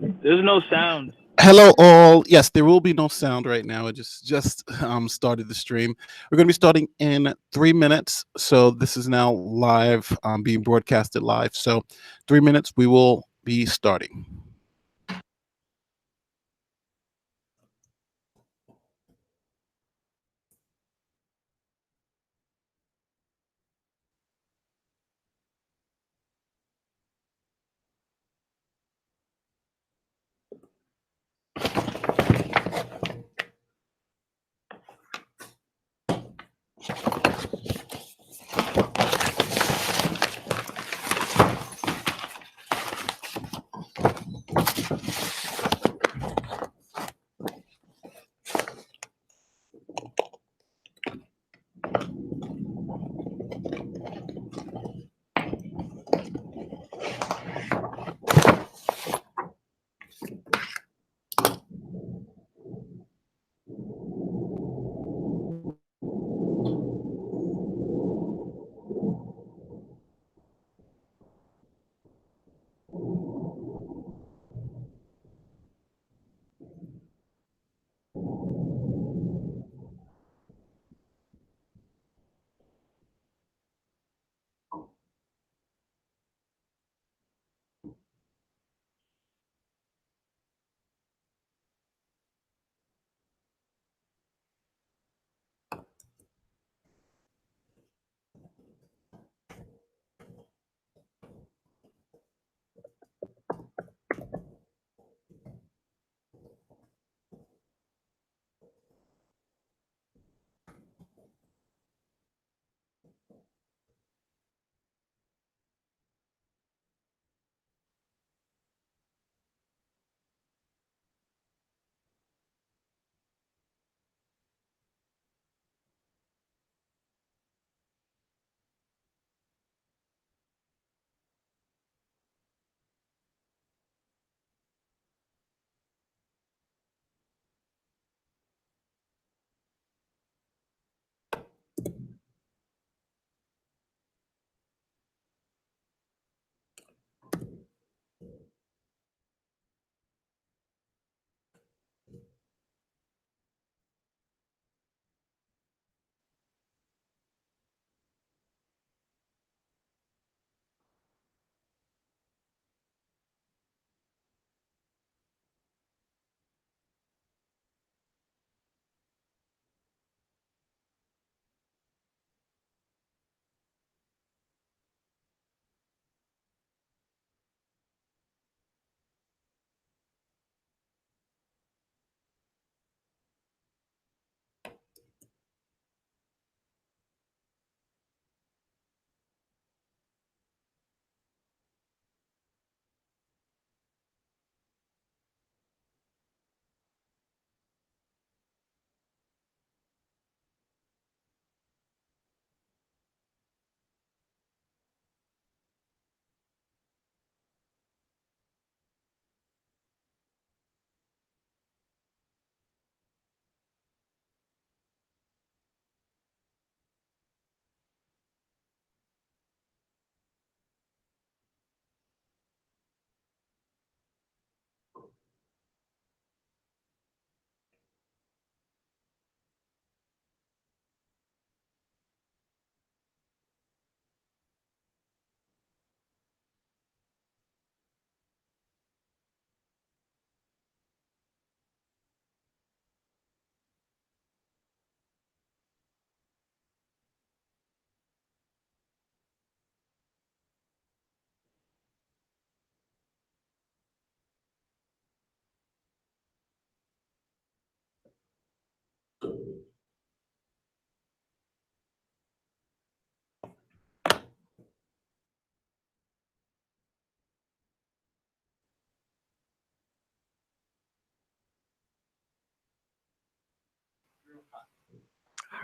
There's no sound. Hello, all. Yes, there will be no sound right now. I just started the stream. We're going to be starting in 3 minutes. So this is now live, being broadcasted live. So 3 minutes, we will be starting.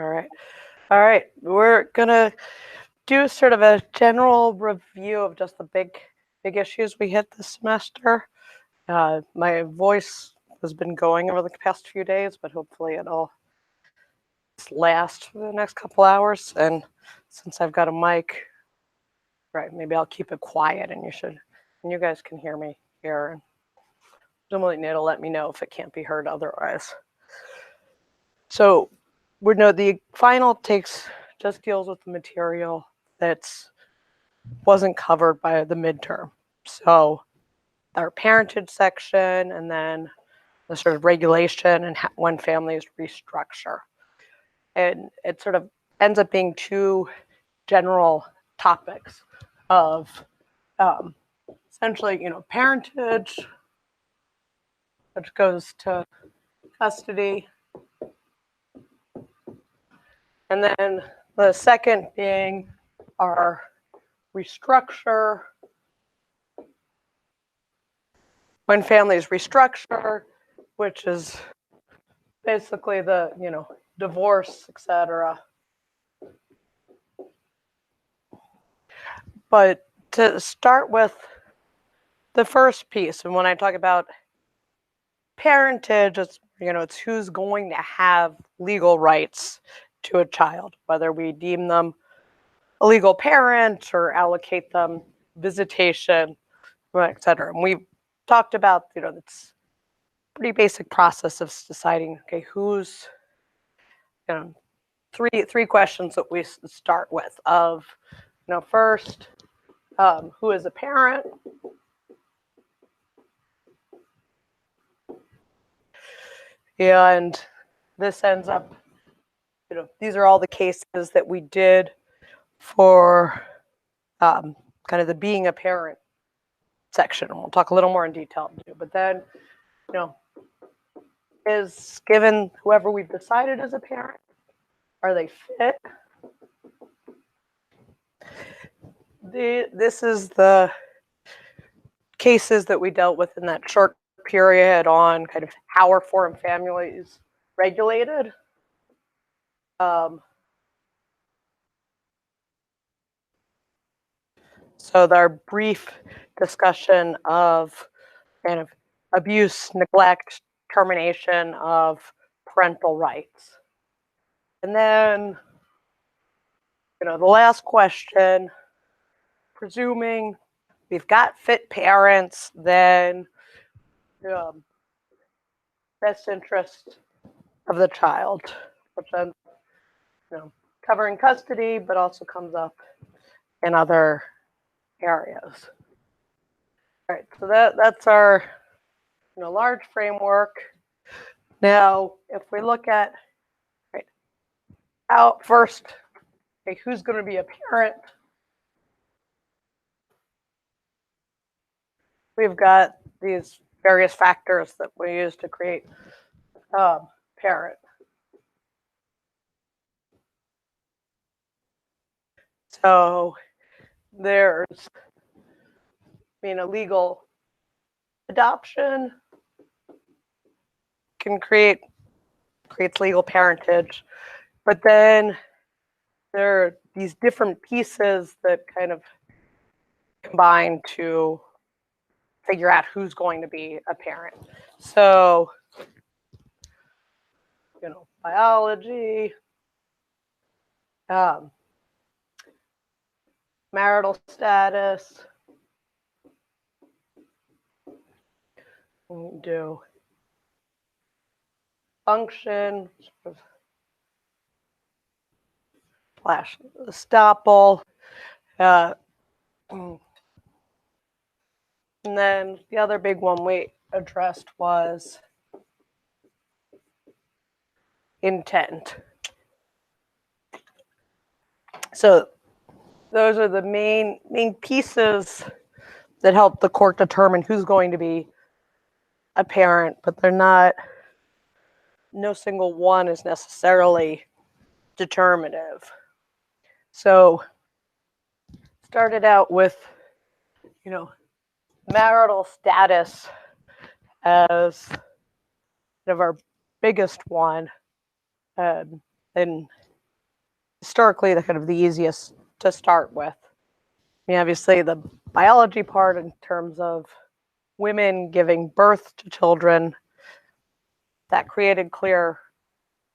All right. All right. We're going to do sort of a general review of just the big issues we hit this semester. My voice has been going over the past few days, but hopefully it'll last for the next couple hours. And since I've got a mic, right, maybe I'll keep it quiet and you guys can hear me here. Presumably it'll let me know if it can't be heard otherwise. So we know the final just deals with the material that's wasn't covered by the midterm. So our parentage section, and then the sort of regulation and when families restructure. And it sort of ends up being two general topics of essentially, parentage, which goes to custody, and then the second being our restructure. When families restructure, which is basically the, divorce, etc. But to start with the first piece, and when I talk about parentage, it's who's going to have legal rights to a child, whether we deem them a legal parent or allocate them visitation, etc. And we've talked about, it's pretty basic process of deciding, okay, who's, three questions that we start with of, first, who is a parent? And this ends up, these are all the cases that we did for kind of the being a parent section. And we'll talk a little more in detail too. But then, is given whoever we've decided as a parent, are they fit? This is the cases that we dealt with in that short period on kind of how are foreign families regulated. So our brief discussion of kind of abuse, neglect, termination of parental rights. And then, the last question, presuming we've got fit parents, then best interest of the child, which then, covering custody, but also comes up in other areas. All right, so that's our large framework. Now, if we look at out first, okay, who's going to be a parent? We've got these various factors that we use to create parent. So there's a legal adoption can creates legal parentage, but then there are these different pieces that kind of combine to figure out who's going to be a parent. So, biology, marital status, we do function, sort of slash estoppel, and then the other big one we addressed was intent. So those are the main pieces that help the court determine who's going to be a parent, but they're not, no single one is necessarily determinative. So started out with, marital status as kind of our biggest one, and historically the kind of the easiest to start with. Obviously the biology part in terms of women giving birth to children, that created clear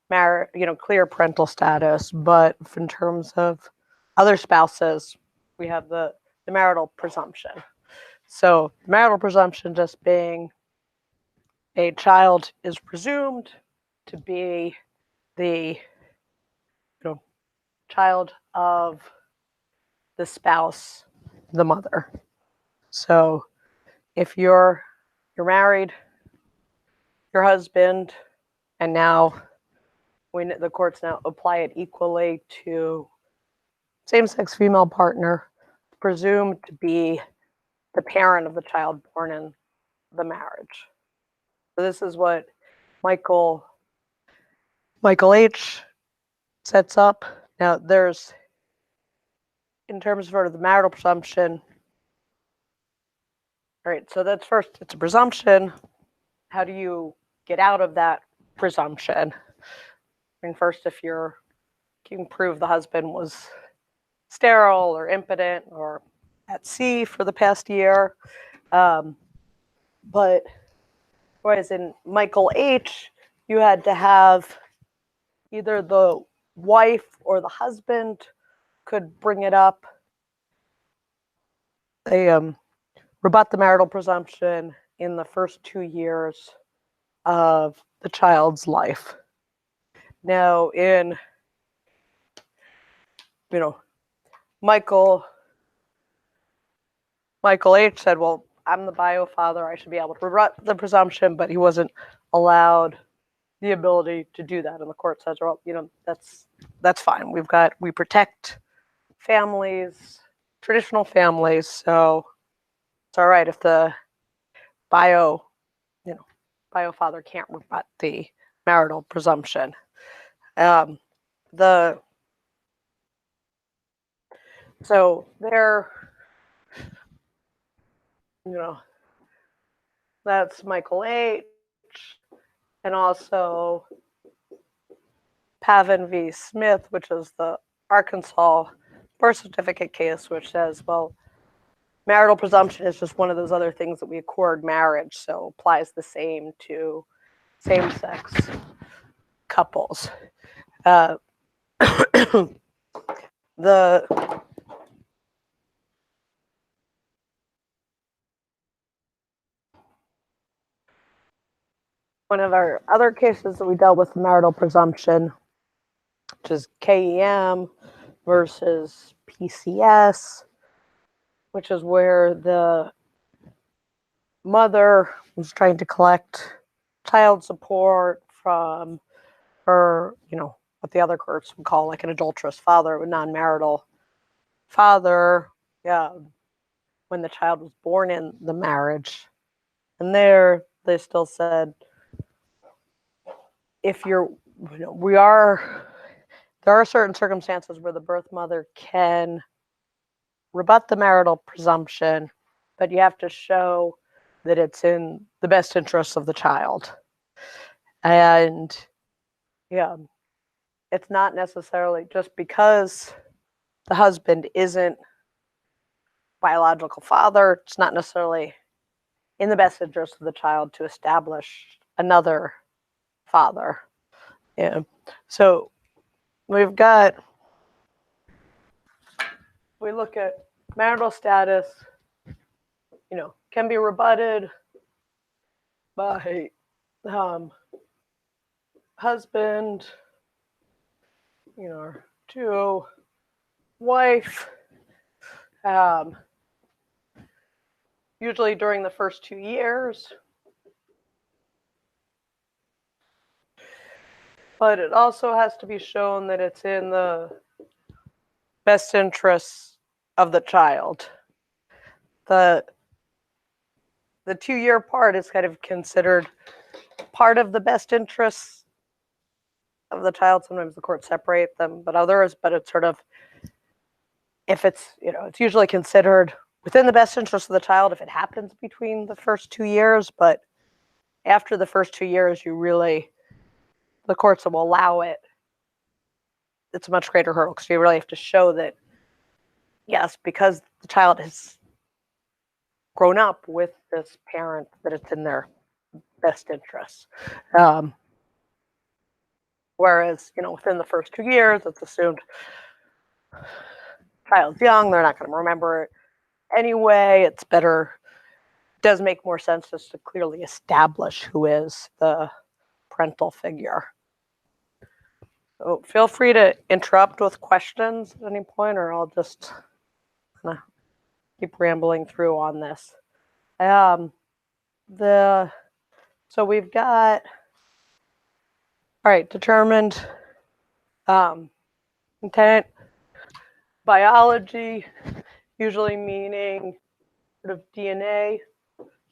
parental status. But in terms of other spouses, we have the marital presumption. So marital presumption just being a child is presumed to be the child of the spouse, the mother. So if you're married, your husband, and now the courts now apply it equally to same-sex female partner, presumed to be the parent of the child born in the marriage. So this is what Michael H sets up. Now there's, in terms of sort of the marital presumption, all right, so that's first, it's a presumption. How do you get out of that presumption? I mean, first, if you can prove the husband was sterile or impotent or at sea for the past year. But whereas in Michael H, you had to have either the wife or the husband could bring it up. They rebut the marital presumption in the first 2 years of the child's life. Now, in Michael H said, well, I'm the bio father, I should be able to rebut the presumption, but he wasn't allowed the ability to do that. And the court says, well, that's fine. We protect families, traditional families, so it's all right if the bio father can't rebut the marital presumption. So there, that's Michael H. And also Pavin v. Smith, which is the Arkansas birth certificate case, which says, well, marital presumption is just one of those other things that we accord marriage, so applies the same to same-sex couples. One of our other cases that we dealt with marital presumption, which is KEM versus PCS, which is where the mother was trying to collect child support from her, what the other courts would call like an adulterous father, a non-marital father, when the child was born in the marriage. And there, they still said, there are certain circumstances where the birth mother can rebut the marital presumption, but you have to show that it's in the best interests of the child. And it's not necessarily just because the husband isn't biological father, it's not necessarily in the best interest of the child to establish another father. So we look at marital status, can be rebutted by husband, to wife, usually during the first 2 years. But it also has to be shown that it's in the best interests of the child. The 2-year part is kind of considered part of the best interests of the child. Sometimes the courts separate them, but it's sort of, if it's, it's usually considered within the best interest of the child if it happens between the first 2 years, but after the first 2 years, the courts will allow it. It's a much greater hurdle because you really have to show that, yes, because the child has grown up with this parent, that it's in their best interests. Whereas, within the first 2 years, it's assumed child's young, they're not going to remember it anyway. It's better does make more sense just to clearly establish who is the parental figure. So feel free to interrupt with questions at any point, or I'll just kind of keep rambling through on this. So we've got, all right, determined intent, biology, usually meaning sort of DNA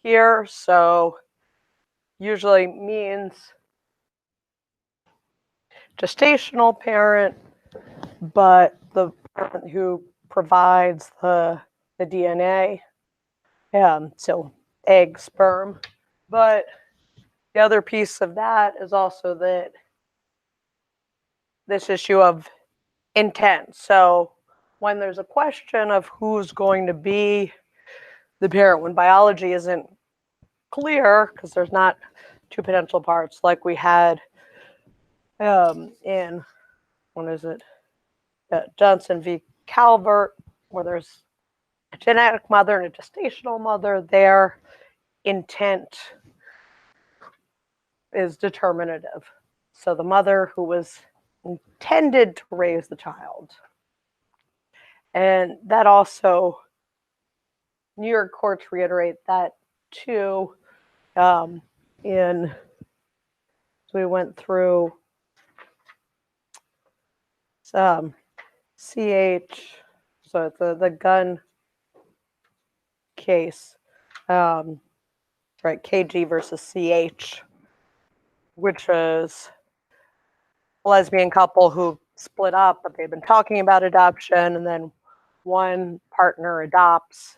here. So usually means gestational parent, but the parent who provides the DNA. So egg, sperm. But the other piece of that is also that this issue of intent. So when there's a question of who's going to be the parent, when biology isn't clear, because there's not two potential parts like we had in, what is it, Johnson v. Calvert, where there's a genetic mother and a gestational mother, their intent is determinative. So the mother who was intended to raise the child. And that also, New York courts reiterate that too. So we went through CH, so it's the gun case, right, KG versus CH, which is a lesbian couple who split up, but they've been talking about adoption, and then one partner adopts,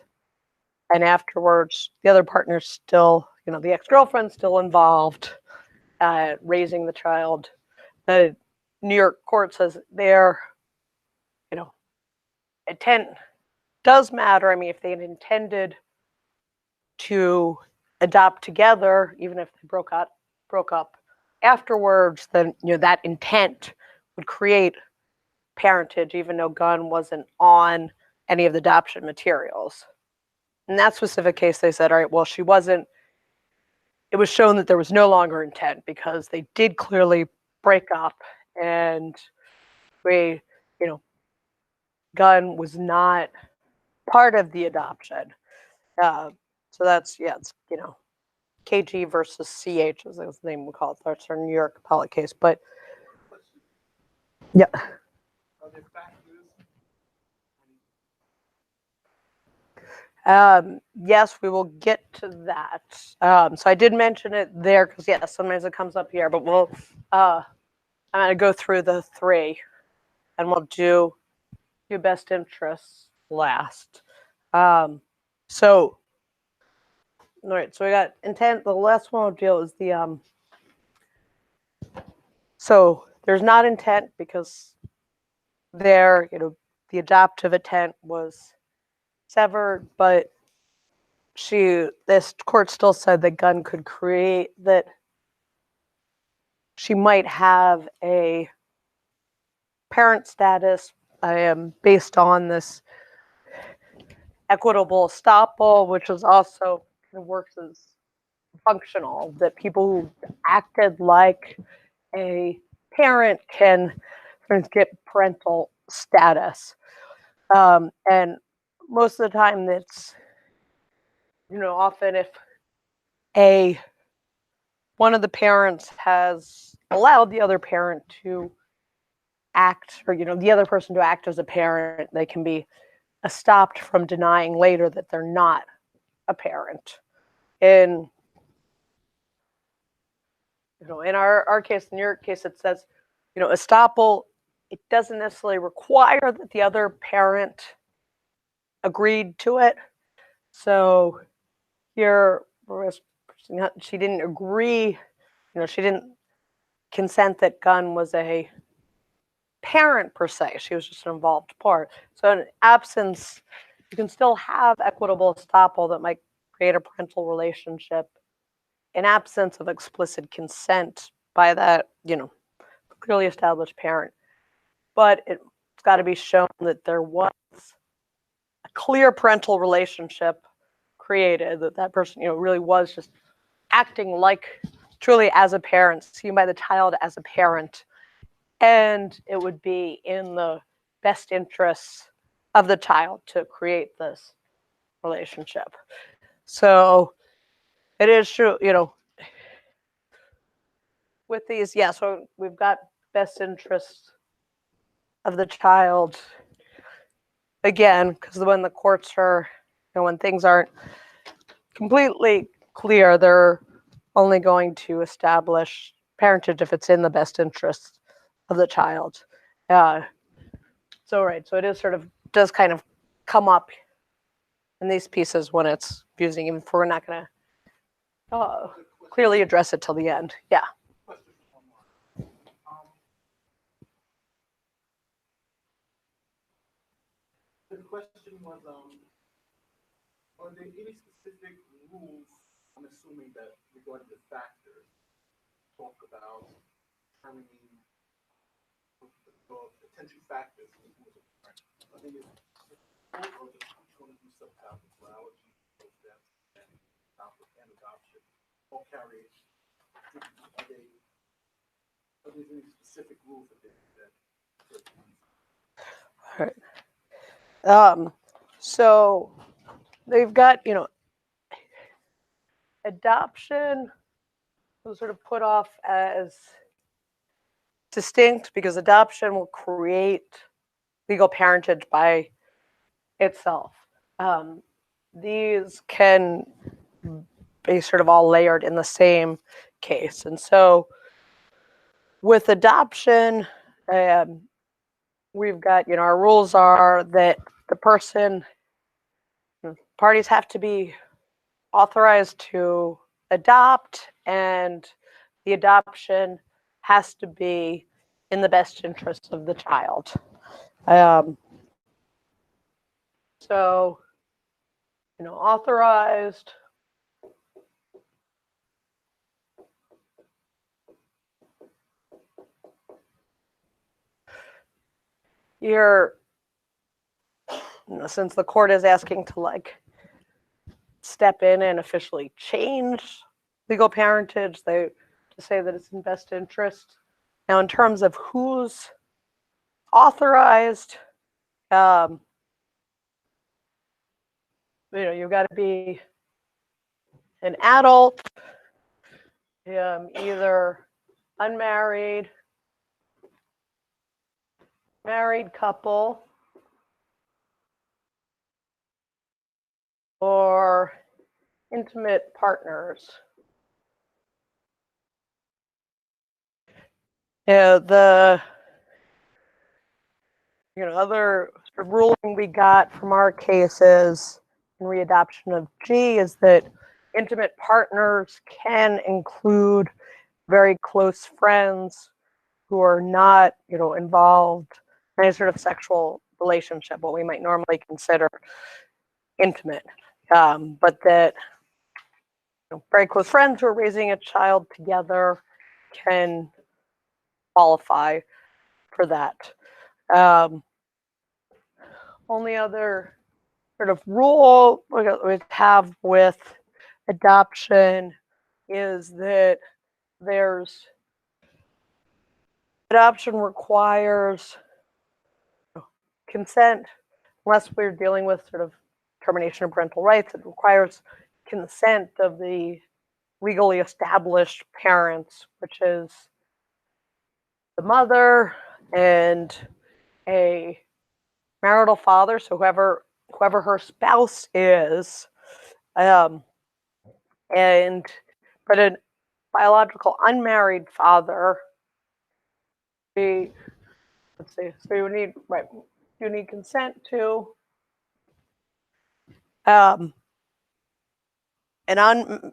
and afterwards the other partner's still, the ex-girlfriend's still involved raising the child. The New York court says their, intent does matter. I mean, if they had intended to adopt together, even if they broke up afterwards, then that intent would create parentage, even though Gunn wasn't on any of the adoption materials. In that specific case, they said, all right, well, she wasn't. It was shown that there was no longer intent because they did clearly break up, and Gunn was not part of the adoption. So that's, it's, KG versus CH is the name we call it. That's our New York appellate case. But, yeah. Yes, we will get to that. So I did mention it there because, sometimes it comes up here. But I'm going to go through the three, and we'll do best interests last. So, all right, so we got intent. The last one we'll deal is the, so there's not intent because there, the adoptive intent was severed, but this court still said that Gunn could create, that she might have a parent status based on this equitable estoppel, which was also works as functional, that people who acted like a parent can get parental status. And most of the time it's, often if one of the parents has allowed the other parent to act, or, the other person to act as a parent, they can be stopped from denying later that they're not a parent. In our case, in your case, it says, estoppel, it doesn't necessarily require that the other parent agreed to it. So here, she didn't agree, she didn't consent that Gunn was a parent per se. She was just an involved part. So in absence, you can still have equitable estoppel that might create a parental relationship in absence of explicit consent by that, clearly established parent. But it's got to be shown that there was a clear parental relationship created, that person, really was just acting like truly as a parent, seen by the child as a parent, and it would be in the best interests of the child to create this relationship. So it is true, with these, so we've got best interests of the child again, because when the courts are, when things aren't completely clear, they're only going to establish parentage if it's in the best interest of the child. So it is sort of, does kind of come up in these pieces when it's confusing, even if we're not going to clearly address it till the end. Yeah. The question was, are there any specific rules, I'm assuming that regarding the factors, talk about determining the potential factors in the rules of parent? I think it's or just each one of these subtopics, biology, death, and conflict and adoption, all carry. Are there any specific rules that All right. So they've got, adoption was sort of put off as distinct because adoption will create legal parentage by itself. These can be sort of all layered in the same case. And so with adoption, we've got, our rules are that the parties have to be authorized to adopt, and the adoption has to be in the best interest of the child. So, authorized. Since the court is asking to step in and officially change legal parentage, they to say that it's in best interest. Now, in terms of who's authorized, you've got to be an adult, either unmarried, married couple, or intimate partners. The other sort of ruling we got from our cases in readoption of G is that intimate partners can include very close friends who are not, involved in any sort of sexual relationship, what we might normally consider intimate, but that very close friends who are raising a child together can qualify for that. Only other sort of rule we have with adoption is that adoption requires consent, unless we're dealing with sort of termination of parental rights. It requires consent of the legally established parents, which is the mother and a marital father, so whoever her spouse is, but a biological unmarried father. Let's see. So you need consent to an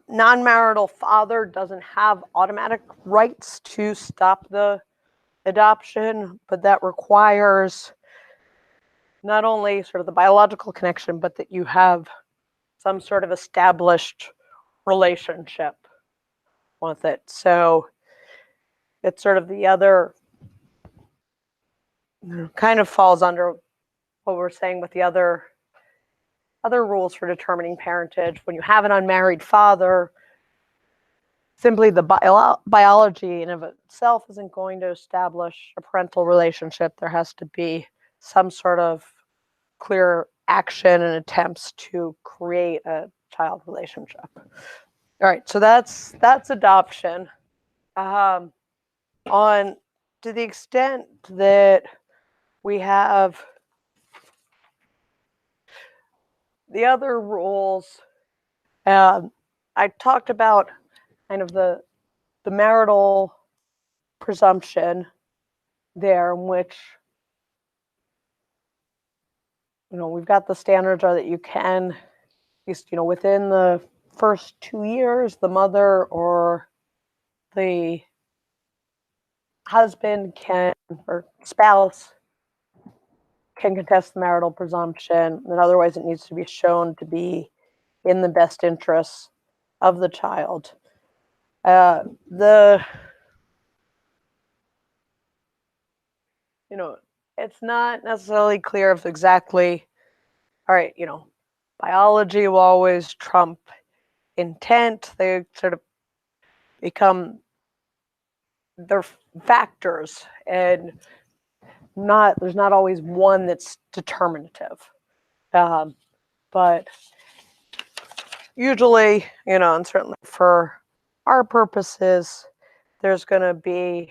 non-marital father doesn't have automatic rights to stop the adoption, but that requires not only sort of the biological connection, but that you have some sort of established relationship with it. So it's sort of the other, kind of falls under what we're saying with the other other rules for determining parentage. When you have an unmarried father, simply the biology in of itself isn't going to establish a parental relationship. There has to be some sort of clear action and attempts to create a child relationship. All right, so that's adoption. On to the extent that we have the other rules, I talked about kind of the marital presumption there, in which we've got the standards are that you can, at least within the first 2 years, the mother or the husband can, or spouse can contest the marital presumption, and otherwise it needs to be shown to be in the best interests of the child. It's not necessarily clear if exactly, all right, biology will always trump intent. They sort of become, they're factors, and there's not always one that's determinative. But usually, and certainly for our purposes, there's going to be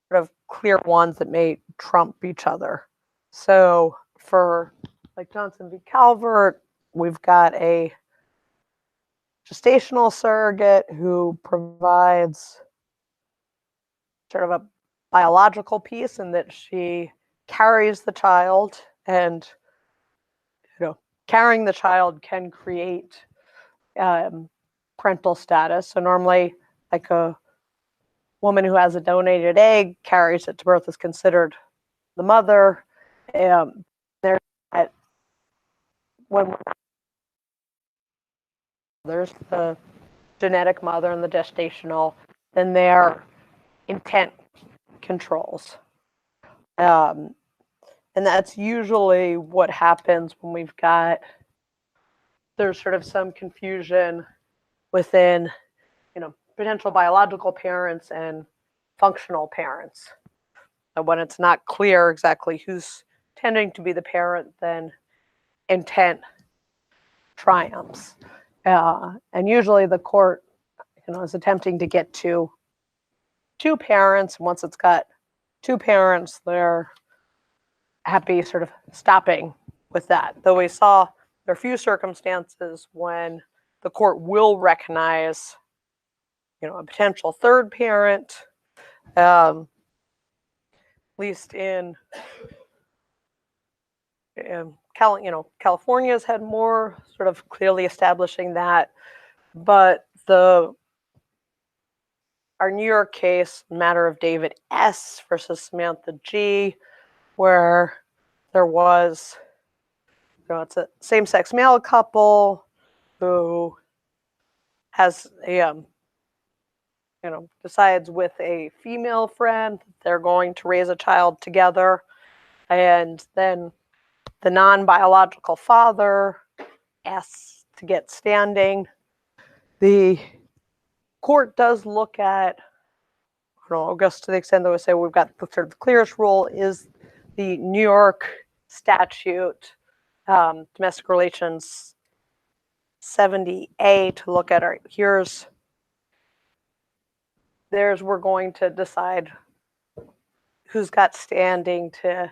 sort of clear ones that may trump each other. So for like Johnson v. Calvert, we've got a gestational surrogate who provides sort of a biological piece in that she carries the child, and carrying the child can create parental status. So normally, like a woman who has a donated egg carries it to birth is considered the mother. There's when there's the genetic mother and the gestational, then their intent controls. And that's usually what happens when there's sort of some confusion within, potential biological parents and functional parents. And when it's not clear exactly who's tending to be the parent, then intent triumphs. And usually the court, is attempting to get to two parents. Once it's got two parents, they're happy sort of stopping with that. Though we saw there are a few circumstances when the court will recognize, a potential third parent, at least in California's had more sort of clearly establishing that, but our New York case, matter of David S. versus Samantha G., where there was, it's a same-sex male couple who has a, decides with a female friend they're going to raise a child together, and then the non-biological father asks to get standing. The court does look at, I guess to the extent that we say we've got sort of the clearest rule is the New York statute, domestic relations 70A, to look at, we're going to decide who's got standing to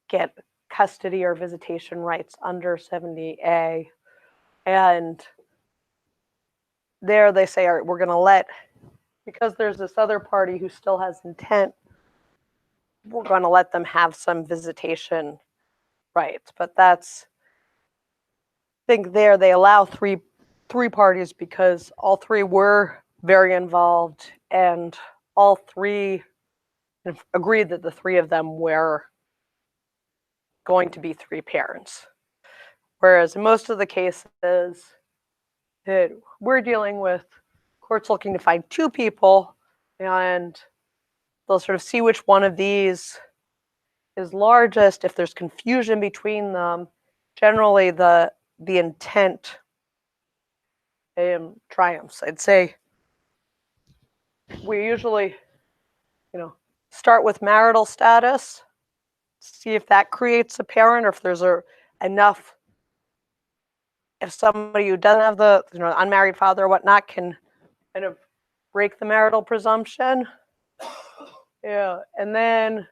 get custody or visitation rights under 70A. And there they say, all right, we're going to because there's this other party who still has intent, we're going to let them have some visitation rights. But I think there they allow three parties because all three were very involved, and all three agreed that the three of them were going to be three parents. Whereas in most of the cases that we're dealing with, courts looking to find two people, and they'll sort of see which one of these is largest. If there's confusion between them, generally the intent triumphs. I'd say we usually, start with marital status, see if that creates a parent, or if there's enough. If somebody who doesn't have the unmarried father or whatnot can kind of break the marital presumption, yeah, and then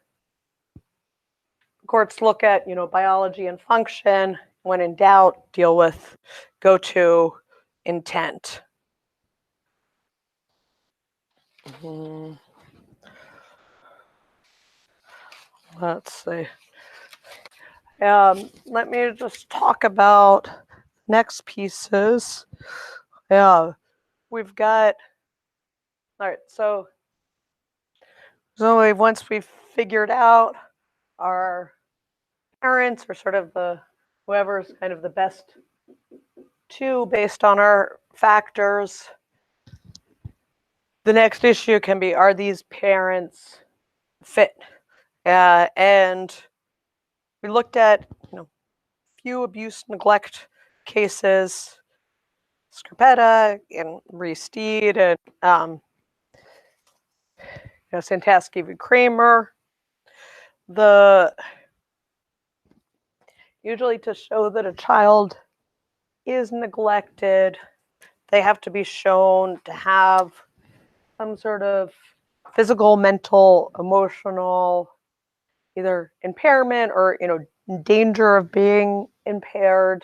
courts look at biology and function. When in doubt, go to intent. Let's see. Let me just talk about next pieces. Yeah, we've got. All right, so once we've figured out our parents, or sort of whoever's kind of the best two based on our factors, the next issue can be, are these parents fit? And we looked at few abuse neglect cases, Scarpetta and Reed and Santaski v. Kramer. Usually to show that a child is neglected, they have to be shown to have some sort of physical, mental, emotional, either impairment or danger of being impaired.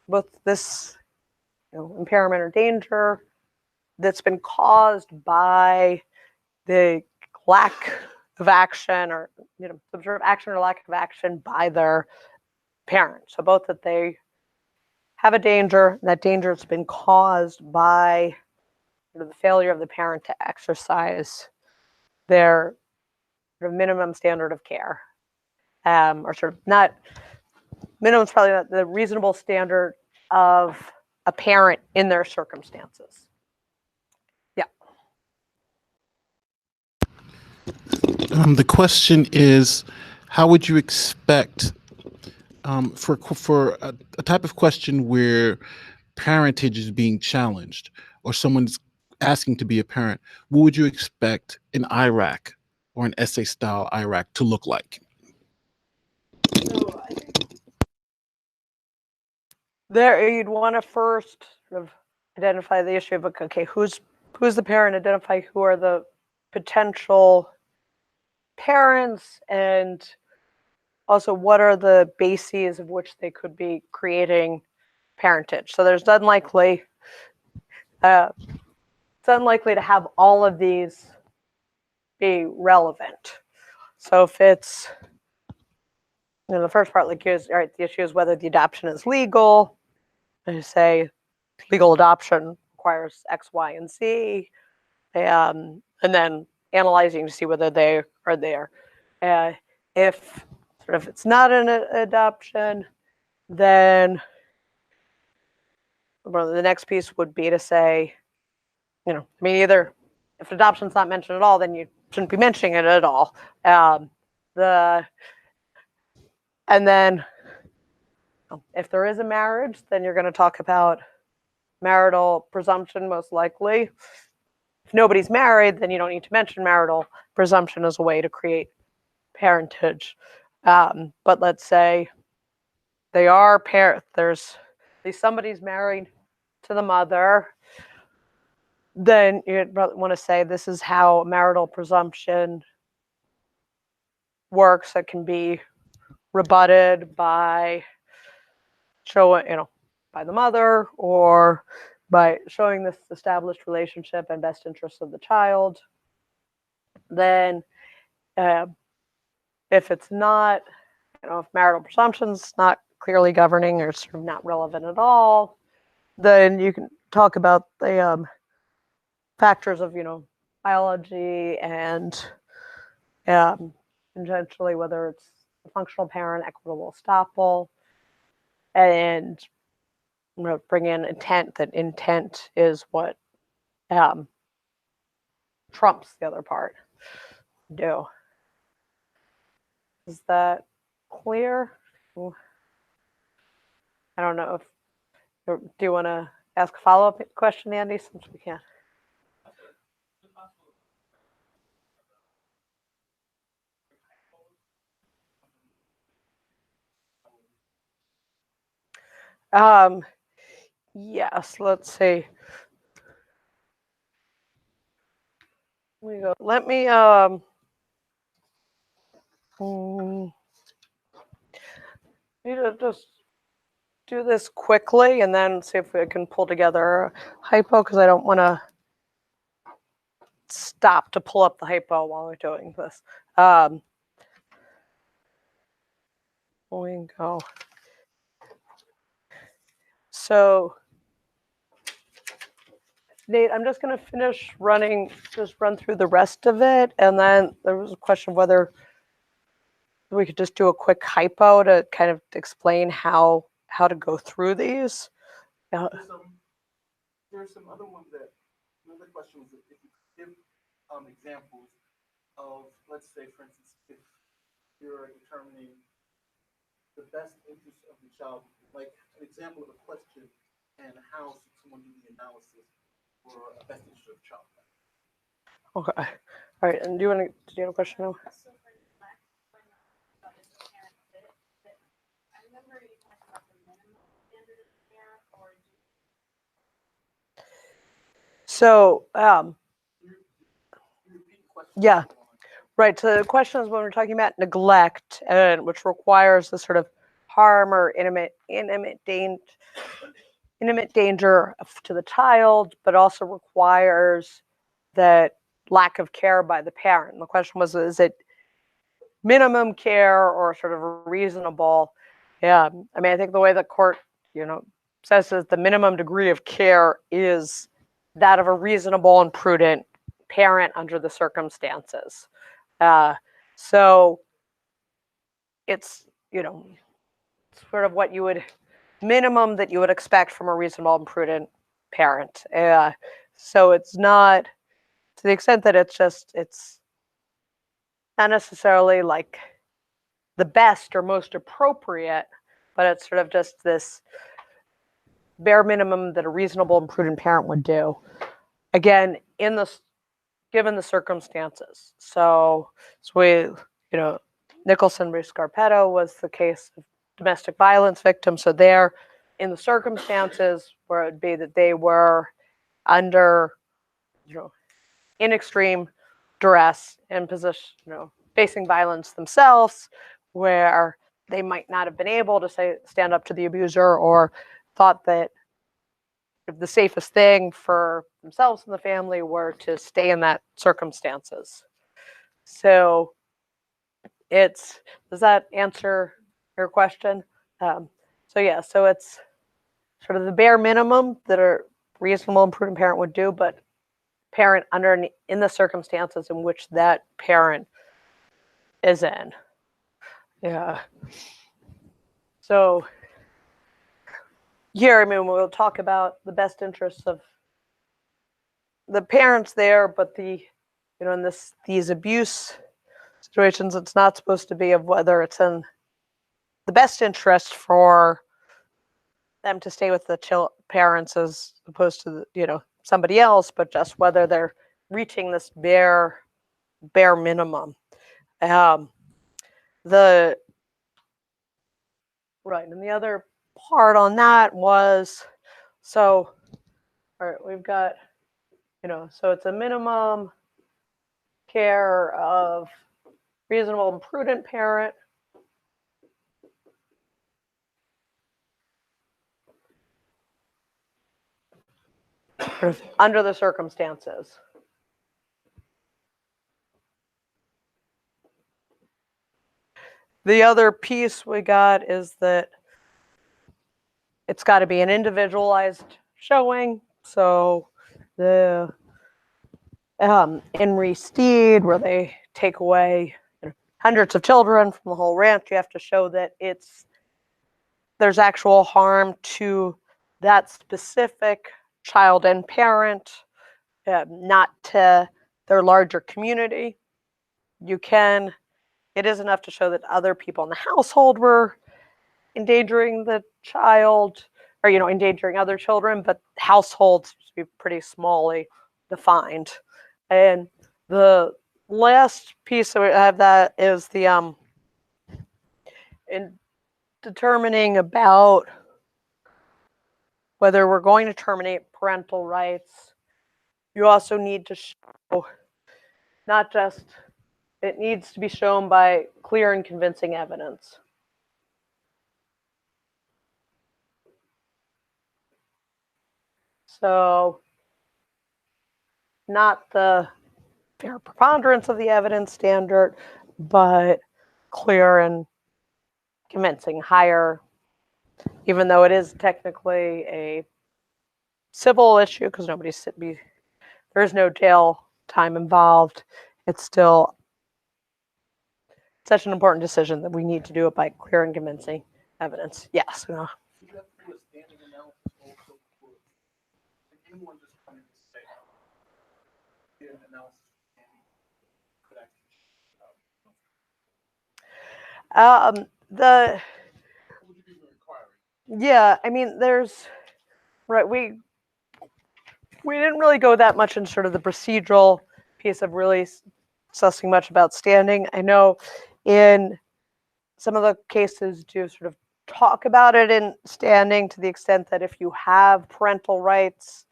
Both this impairment or danger that's been caused by the lack of action, or some sort of action or lack of action by their parents. So both that they have a danger, that danger has been caused by the failure of the parent to exercise their minimum standard of care, or sort of not minimum is probably not the reasonable standard of a parent in their circumstances. Yeah. The question is, how would you expect for a type of question where parentage is being challenged, or someone's asking to be a parent, what would you expect an IRAC or an essay style IRAC to look like? So I think there you'd want to first sort of identify the issue of, okay, who's the parent, identify who are the potential parents, and also what are the bases of which they could be creating parentage. So there's unlikely it's unlikely to have all of these be relevant. So if it's the first part, like, is, all right, the issue is whether the adoption is legal. They say legal adoption requires X, Y, and Z, and then analyzing to see whether they are there. If it's not an adoption, then the next piece would be to say, either if adoption's not mentioned at all, then you shouldn't be mentioning it at all. And then if there is a marriage, then you're going to talk about marital presumption, most likely. If nobody's married, then you don't need to mention marital presumption as a way to create parentage. But let's say they are there's at least somebody's married to the mother, then you'd want to say this is how marital presumption works. That can be rebutted by showing, by the mother, or by showing this established relationship and best interests of the child. Then if it's not, if marital presumption's not clearly governing or sort of not relevant at all, then you can talk about the factors of, biology and potentially whether it's a functional parent, equitable estoppel, and bring in intent. That intent is what trumps the other part. Do. Is that clear? I don't know if do you want to ask a follow-up question, Andy, since we can? Yes, let's see. Let me need to just do this quickly and then see if we can pull together a hypo, because I don't want to stop to pull up the hypo while we're doing this. We go. So, Nate, I'm just going to finish running, just run through the rest of it, and then there was a question of whether we could just do a quick hypo to kind of explain how to go through these. There's some other ones that another question was if you give examples of, let's say, for instance, if you're determining the best interest of the child, like an example of a question, and how should someone do the analysis for a best interest of the child. Okay. All right. And do you have a question now? So, yeah, right. So the question is when we're talking about neglect, and which requires the sort of harm or intimate danger to the child, but also requires that lack of care by the parent. And the question was, is it minimum care or sort of reasonable? Yeah, I mean, I think the way the court, says is the minimum degree of care is that of a reasonable and prudent parent under the circumstances. So it's, sort of what you would minimum that you would expect from a reasonable and prudent parent. So it's not, to the extent that it's not necessarily like the best or most appropriate, but it's sort of just this bare minimum that a reasonable and prudent parent would do. Again, given the circumstances. So we, Nicholson v. Scarpetto was the case of domestic violence victims. So there, in the circumstances where it would be that they were under, in extreme duress and position, facing violence themselves, where they might not have been able to stand up to the abuser, or thought that the safest thing for themselves and the family were to stay in that circumstances. So does that answer your question? So it's sort of the bare minimum that a reasonable and prudent parent would do, but parent in the circumstances in which that parent is in. Yeah. So here, I mean, we'll talk about the best interests of the parents there, but in these abuse situations, it's not supposed to be of whether it's in the best interest for them to stay with the parents as opposed to somebody else, but just whether they're reaching this bare minimum. And the other part on that was, so all right, we've got, so it's a minimum care of reasonable and prudent parent. Under the circumstances. The other piece we got is that it's got to be an individualized showing. So the in Steed, where they take away hundreds of children from the whole ranch, you have to show that there's actual harm to that specific child and parent, not to their larger community. It is enough to show that other people in the household were endangering the child or, endangering other children, but households to be pretty smally defined. And the last piece that we have that is the in determining about whether we're going to terminate parental rights. You also need to show not just, it needs to be shown by clear and convincing evidence. So not the fair preponderance of the evidence standard, but clear and convincing, higher, even though it is technically a civil issue because there is no jail time involved. It's still such an important decision that we need to do it by clear and convincing evidence. Yes. The Yeah, I mean, right. We didn't really go that much in sort of the procedural piece of really sussing much about standing. I know in some of the cases do sort of talk about it in standing to the extent that if you have parental rights,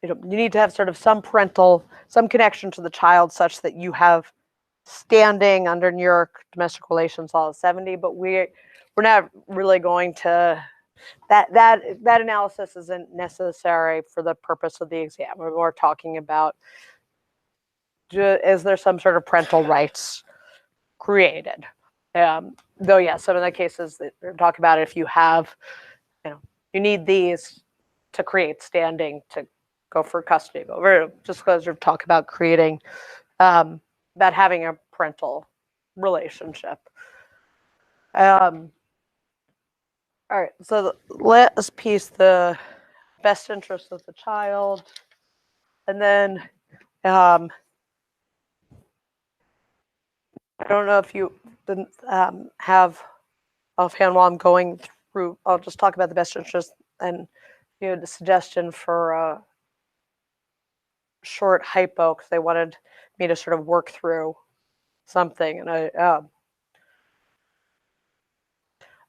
you need to have sort of some connection to the child such that you have standing under New York Domestic Relations Law of 70, but we're not really going to that analysis isn't necessary for the purpose of the exam. We're talking about is there some sort of parental rights created? Though, yeah, some of the cases that we're talking about, if you have, you need these to create standing to go for custody. But we're just going to talk about creating, about having a parental relationship. All right, so the last piece, the best interest of the child, and then I don't know if you didn't have offhand while I'm going through. I'll just talk about the best interest and the suggestion for a short hypo because they wanted me to sort of work through something, and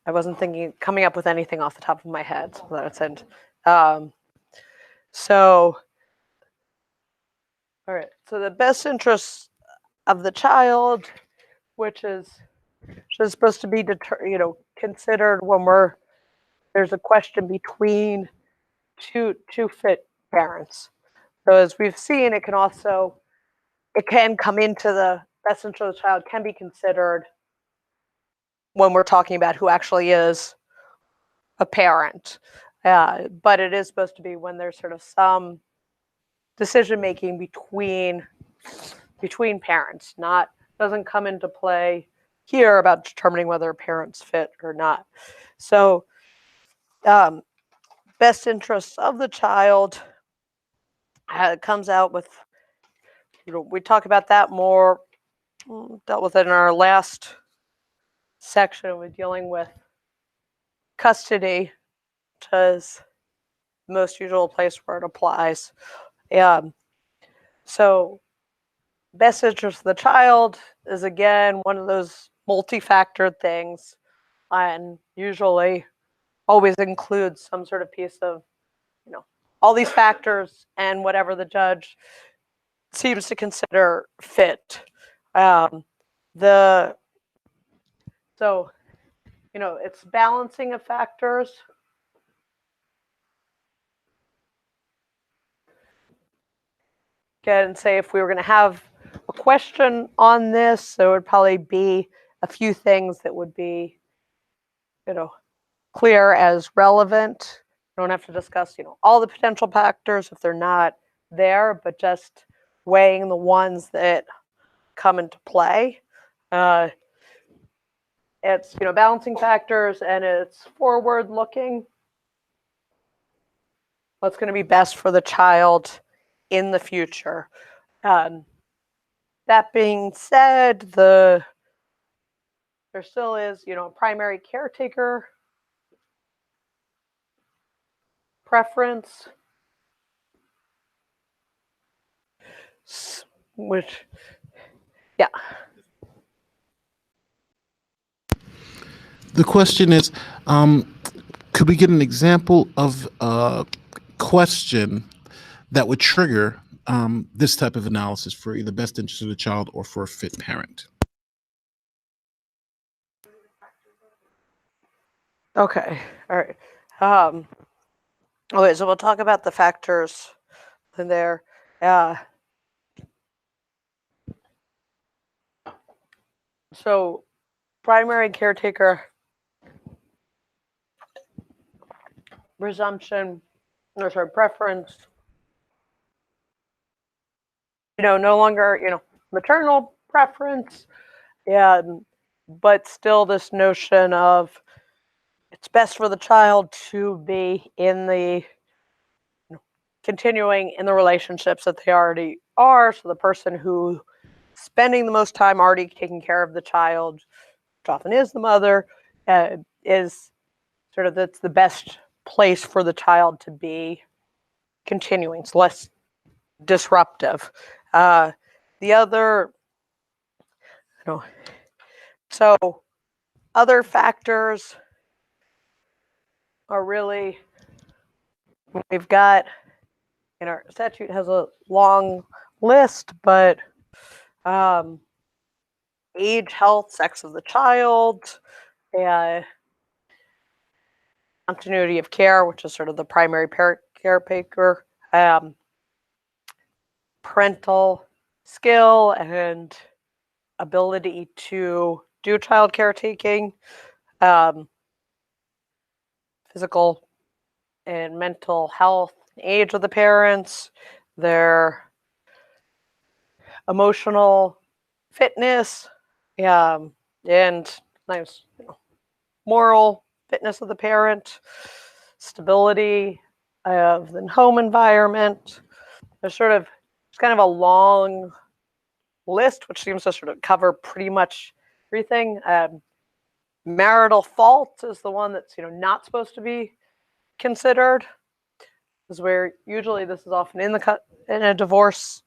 I wasn't coming up with anything off the top of my head. So that's it. So, all right. So the best interest of the child, which is supposed to be considered when there's a question between two fit parents. So as we've seen, it can come into the best interest of the child, can be considered when we're talking about who actually is a parent. But it is supposed to be when there's sort of some decision making between parents. Doesn't come into play here about determining whether a parent's fit or not. So best interests of the child comes out with, we talk about that more, dealt with it in our last section. We're dealing with custody, which is the most usual place where it applies. So best interest of the child is, again, one of those multi-factor things, and usually always includes some sort of piece of, all these factors and whatever the judge seems to consider fit. It's balancing of factors. And say if we were going to have a question on this, there would probably be a few things that would be, clear as relevant. You don't have to discuss, all the potential factors if they're not there, but just weighing the ones that come into play. It's, balancing factors, and it's forward looking. What's going to be best for the child in the future. That being said, there still is, a primary caretaker preference, which, yeah. The question is, could we get an example of a question that would trigger this type of analysis for either best interest of the child or for a fit parent? Okay. All right. Okay, so we'll talk about the factors in there. So primary caretaker presumption, or sorry, preference, no longer, maternal preference, but still this notion of it's best for the child to be in the continuing in the relationships that they already are. So the person who spending the most time already taking care of the child, which often is the mother, is sort of that's the best place for the child to be continuing. It's less disruptive. The other, so other factors are really, we've got, in our statute has a long list, but age, health, sex of the child, continuity of care, which is sort of the primary caretaker, parental skill and ability to do child caretaking, physical and mental health, age of the parents, their emotional fitness, and nice, moral fitness of the parent, stability of the home environment. There's it's kind of a long list, which seems to sort of cover pretty much everything. Marital fault is the one that's not supposed to be considered, is where usually this is often in a divorce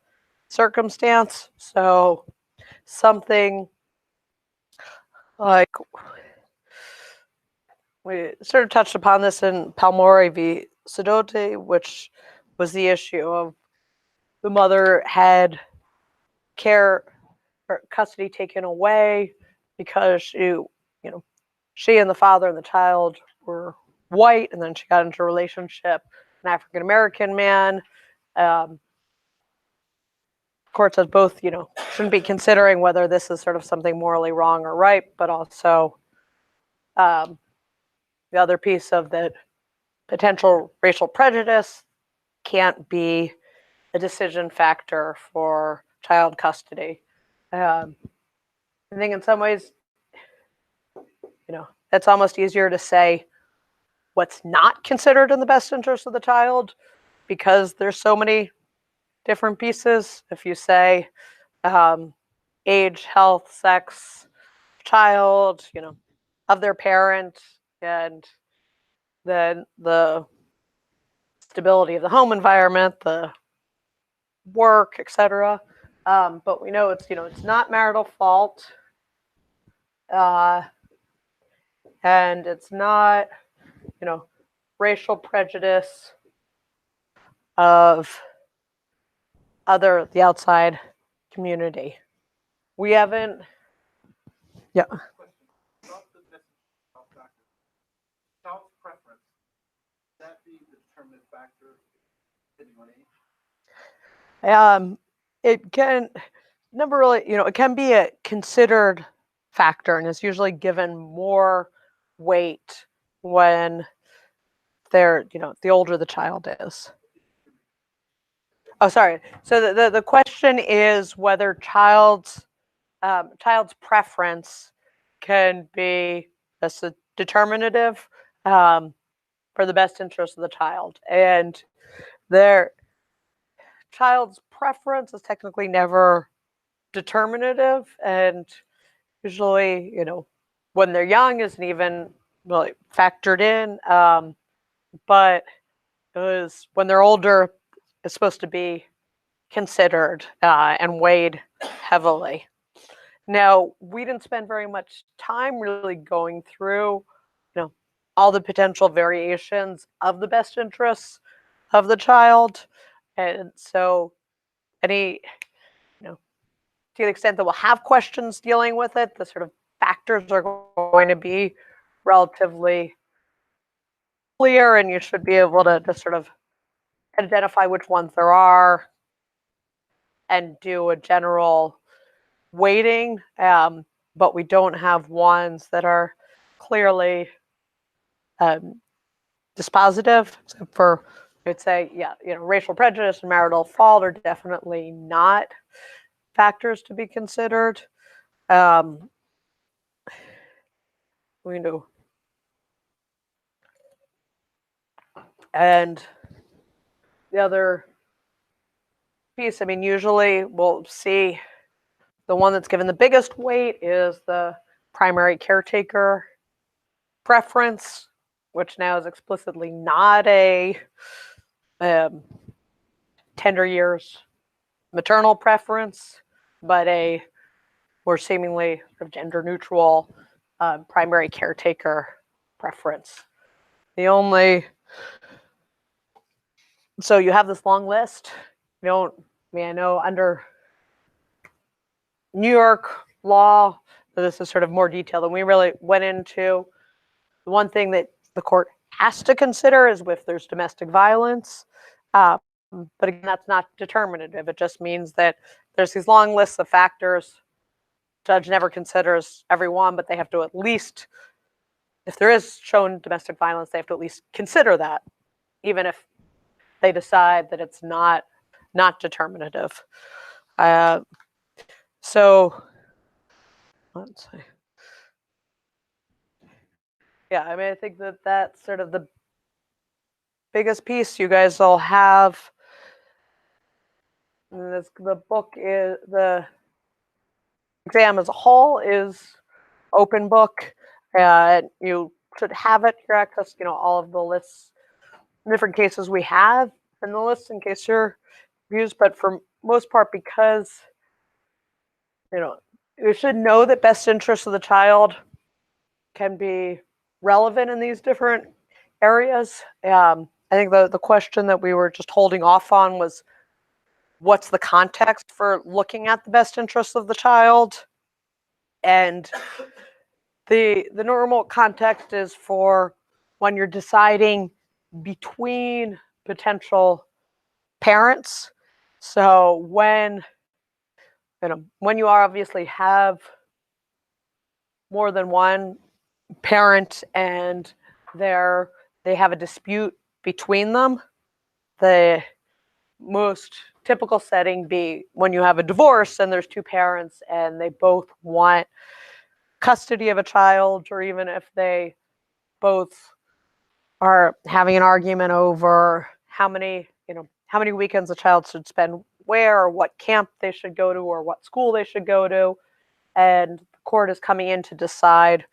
circumstance. So something like, we sort of touched upon this in Palmore v. Sidoti, which was the issue of the mother had care or custody taken away because she and the father and the child were white, and then she got into a relationship with an African American man. Court says both, shouldn't be considering whether this is sort of something morally wrong or right, but also the other piece of the potential racial prejudice can't be a decision factor for child custody. I think in some ways, it's almost easier to say what's not considered in the best interest of the child because there's so many different pieces. If you say age, health, sex, child, of their parent, and then the stability of the home environment, the work, etc. But we know it's not marital fault, and it's not racial prejudice of the outside community. We haven't. Yeah. Child's preference, that being the determinant factor depending on age? It can never really, it can be a considered factor, and it's usually given more weight when they're, the older the child is. Oh, sorry. So the question is whether child's preference can be a determinative for the best interest of the child, and their child's preference is technically never determinative, and usually, when they're young isn't even really factored in, but it was when they're older, it's supposed to be considered and weighed heavily. Now, we didn't spend very much time really going through, all the potential variations of the best interests of the child, and so any, to the extent that we'll have questions dealing with it, the sort of factors are going to be relatively clear, and you should be able to sort of identify which ones there are and do a general weighting. But we don't have ones that are clearly dispositive, except for, I'd say, racial prejudice and marital fault are definitely not factors to be considered. We know, and the other piece, I mean, usually we'll see the one that's given the biggest weight is the primary caretaker preference, which now is explicitly not a tender years maternal preference, but a more seemingly sort of gender neutral primary caretaker preference. So you have this long list. I know under New York law, this is sort of more detailed than we really went into. The one thing that the court has to consider is if there's domestic violence. But again, that's not determinative. It just means that there's these long lists of factors. Judge never considers every one, but they have to at least, if there is shown domestic violence, they have to at least consider that, even if they decide that it's not determinative. So let's see. Yeah, I mean, I think that that's sort of the biggest piece you guys all have. The book is, the exam as a whole is open book. You should have at your access, all of the lists, different cases we have in the list in case you're confused. But for most part, because you should know that best interest of the child can be relevant in these different areas. I think the question that we were just holding off on was, what's the context for looking at the best interests of the child? And the normal context is for when you're deciding between potential parents. So when you obviously have more than one parent and they have a dispute between them, the most typical setting be when you have a divorce and there's two parents and they both want custody of a child, or even if they both are having an argument over how many weekends a child should spend where, or what camp they should go to, or what school they should go to, and the court is coming in to decide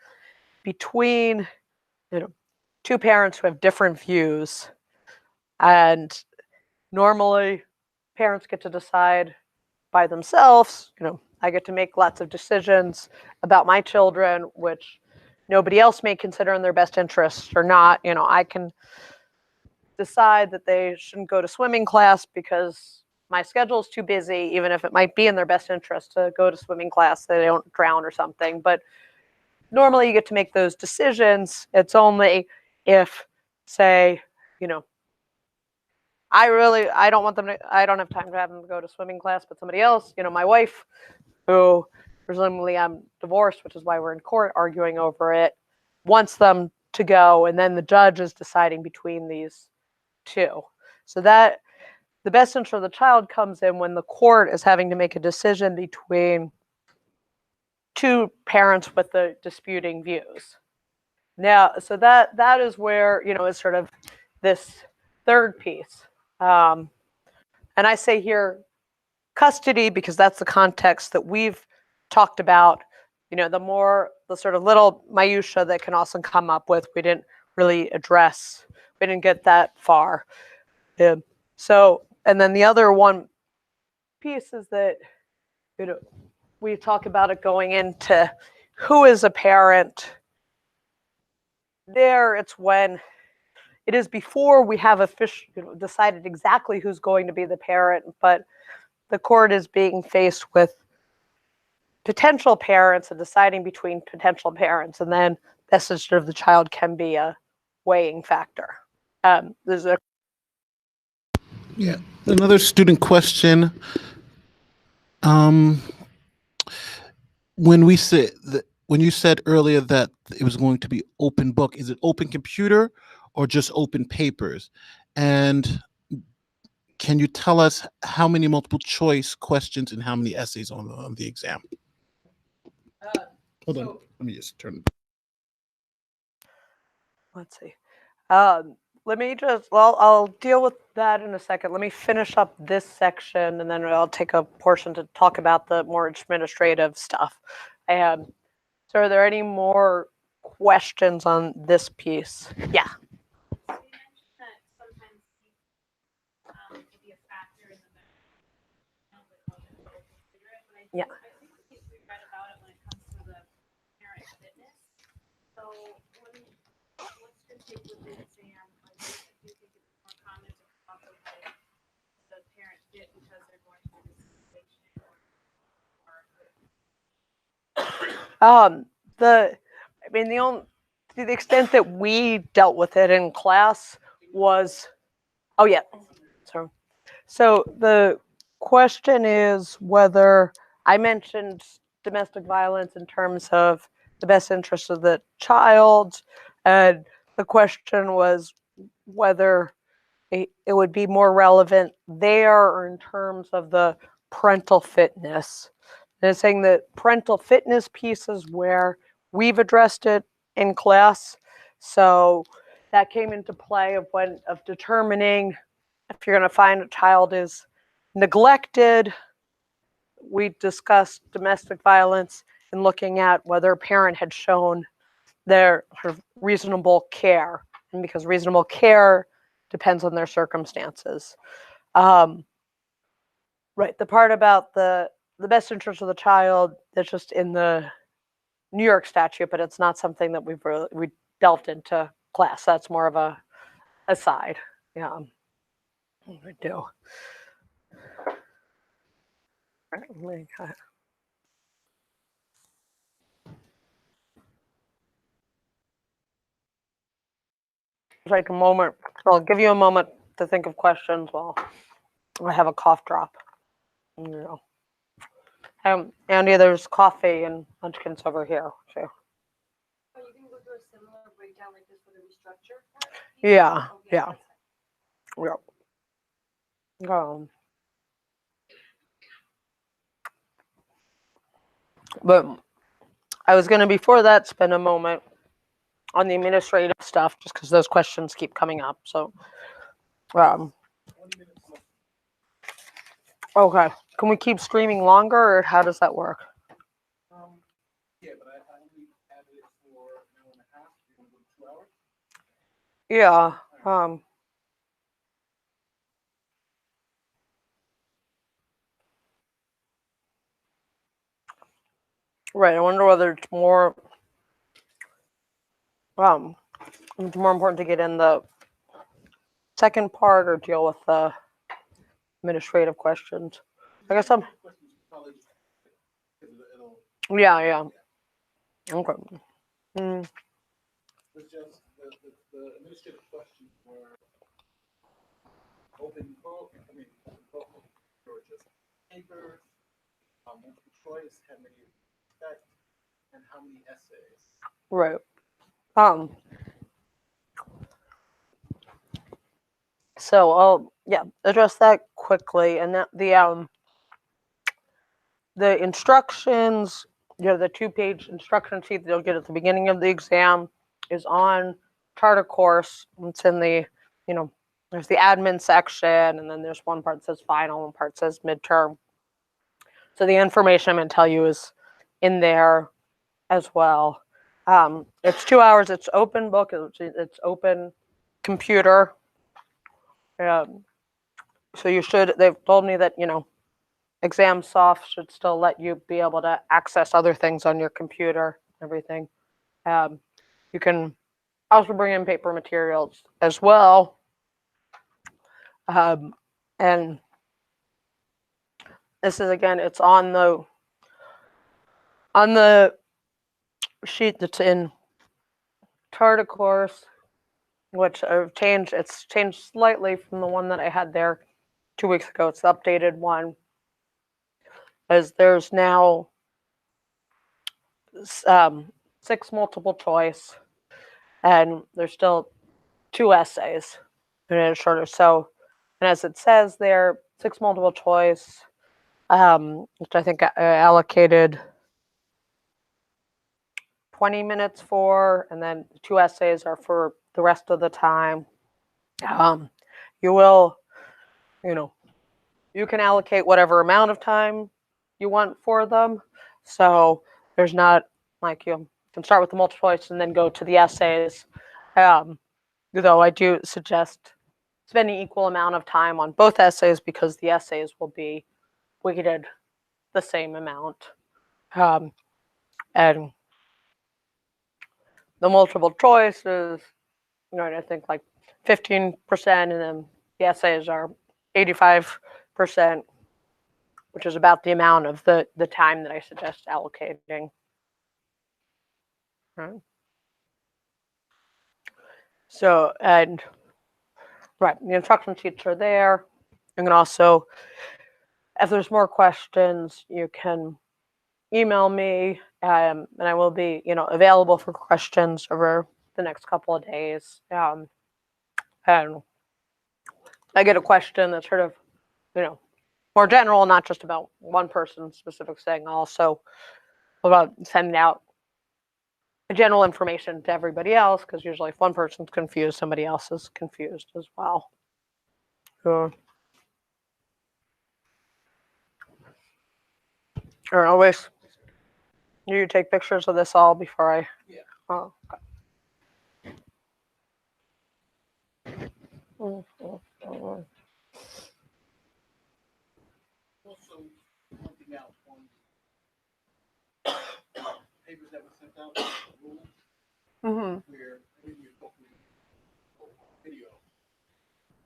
between two parents who have different views. And normally parents get to decide by themselves. I get to make lots of decisions about my children, which nobody else may consider in their best interest or not. I can decide that they shouldn't go to swimming class because my schedule is too busy, even if it might be in their best interest to go to swimming class so they don't drown or something. But normally you get to make those decisions. It's only if, say, I don't want them to, I don't have time to have them go to swimming class, but somebody else, my wife, who presumably I'm divorced, which is why we're in court arguing over it, wants them to go, and then the judge is deciding between these two. So that the best interest of the child comes in when the court is having to make a decision between two parents with the disputing views. Now, so that is where, is sort of this third piece. And I say here custody because that's the context that we've talked about, the sort of little minutia that can also come up with, we didn't really address. We didn't get that far. So, and then the other one piece is that, we talk about it going into who is a parent. There, it's when it is before we have decided exactly who's going to be the parent, but the court is being faced with potential parents and deciding between potential parents, and then best interest of the child can be a weighing factor. There's a Yeah. Another student question. Um, when we said that, when you said earlier that it was going to be open book, is it open computer or just open papers? And can you tell us how many multiple choice questions and how many essays on the exam? Hold on, let me just turn. Let's see. Let me just, well, I'll deal with that in a second. Let me finish up this section, and then I'll take a portion to talk about the more administrative stuff. So are there any more questions on this piece? Yeah. Yeah. The only, to the extent that we dealt with it in class was, oh yeah, sorry. So the question is whether I mentioned domestic violence in terms of the best interest of the child, and the question was whether it would be more relevant there or in terms of the parental fitness. And it's saying that parental fitness piece is where we've addressed it in class. So that came into play of determining if you're going to find a child is neglected. We discussed domestic violence and looking at whether a parent had shown their sort of reasonable care, and because reasonable care depends on their circumstances. Right, the part about the best interest of the child, that's just in the New York statute, but it's not something that we delved into class. That's more of a aside. Yeah, we do. Take a moment. I'll give you a moment to think of questions while I have a cough drop. Andy, there's coffee and munchkins over here. So. Oh, you can go through a similar breakdown like this for the restructure? Yeah, okay. Yeah. But I was going to, before that, spend a moment on the administrative stuff, just because those questions keep coming up. So, okay. Can we keep streaming longer, or how does that work? Yeah, but I only added it for an hour and a half. You want to go 2 hours? Yeah. Right. I wonder whether it's more important to get in the second part or deal with the administrative questions. I guess I'm. Yeah. Okay. It's just the administrative questions were open book, or just papers, multiple choice, how many you expect, and how many essays. Right. So I'll address that quickly, and that the instructions, the 2-page instruction sheet that you'll get at the beginning of the exam is on charter course. It's in the, there's the admin section, and then there's one part that says final, and part says midterm. So the information I'm going to tell you is in there. as well. It's 2 hours. It's open book. It's open computer. So you should. They've told me that ExamSoft should still let you be able to access other things on your computer. Everything. You can also bring in paper materials as well. And this is again. It's on the sheet that's in Charter course, which I've changed. It's changed slightly from the one that I had there 2 weeks ago. It's the updated one, as there's now 6 multiple choice, and there's still 2 essays, and it's shorter. So, and as it says there, 6 multiple choice, which I think I allocated 20 minutes for, and then 2 essays are for the rest of the time. You will, you can allocate whatever amount of time you want for them. So there's not like you can start with the multiple choice and then go to the essays. Though I do suggest spending equal amount of time on both essays because the essays will be weighted the same amount. And the multiple choice is, I think like 15%, and then the essays are 85%, which is about the amount of the time that I suggest allocating. Right. So, and right, the instruction sheets are there. You can also, if there's more questions, you can email me, and I will be, available for questions over the next couple of days. And I get a question that's sort of, more general, not just about one person's specific thing, also about sending out general information to everybody else, because usually if one person's confused, somebody else is confused as well. Or always, you take pictures of this all before I. Yeah. Oh, okay. Also, pointing out on papers that were sent out, rules, where you're talking video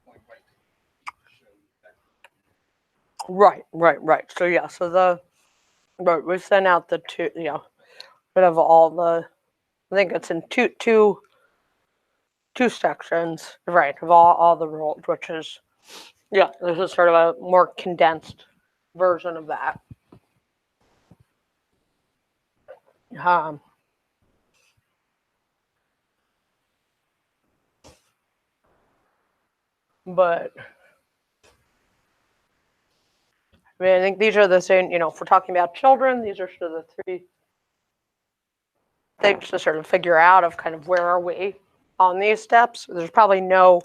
going Right. So yeah, so we sent out the 2, bit of all the. I think it's in two sections, right? Of all the rules, which is, this is sort of a more condensed version of that. But I think these are the same. If we're talking about children, these are sort of the 3 things to sort of figure out of kind of where are we on these steps. There's probably no,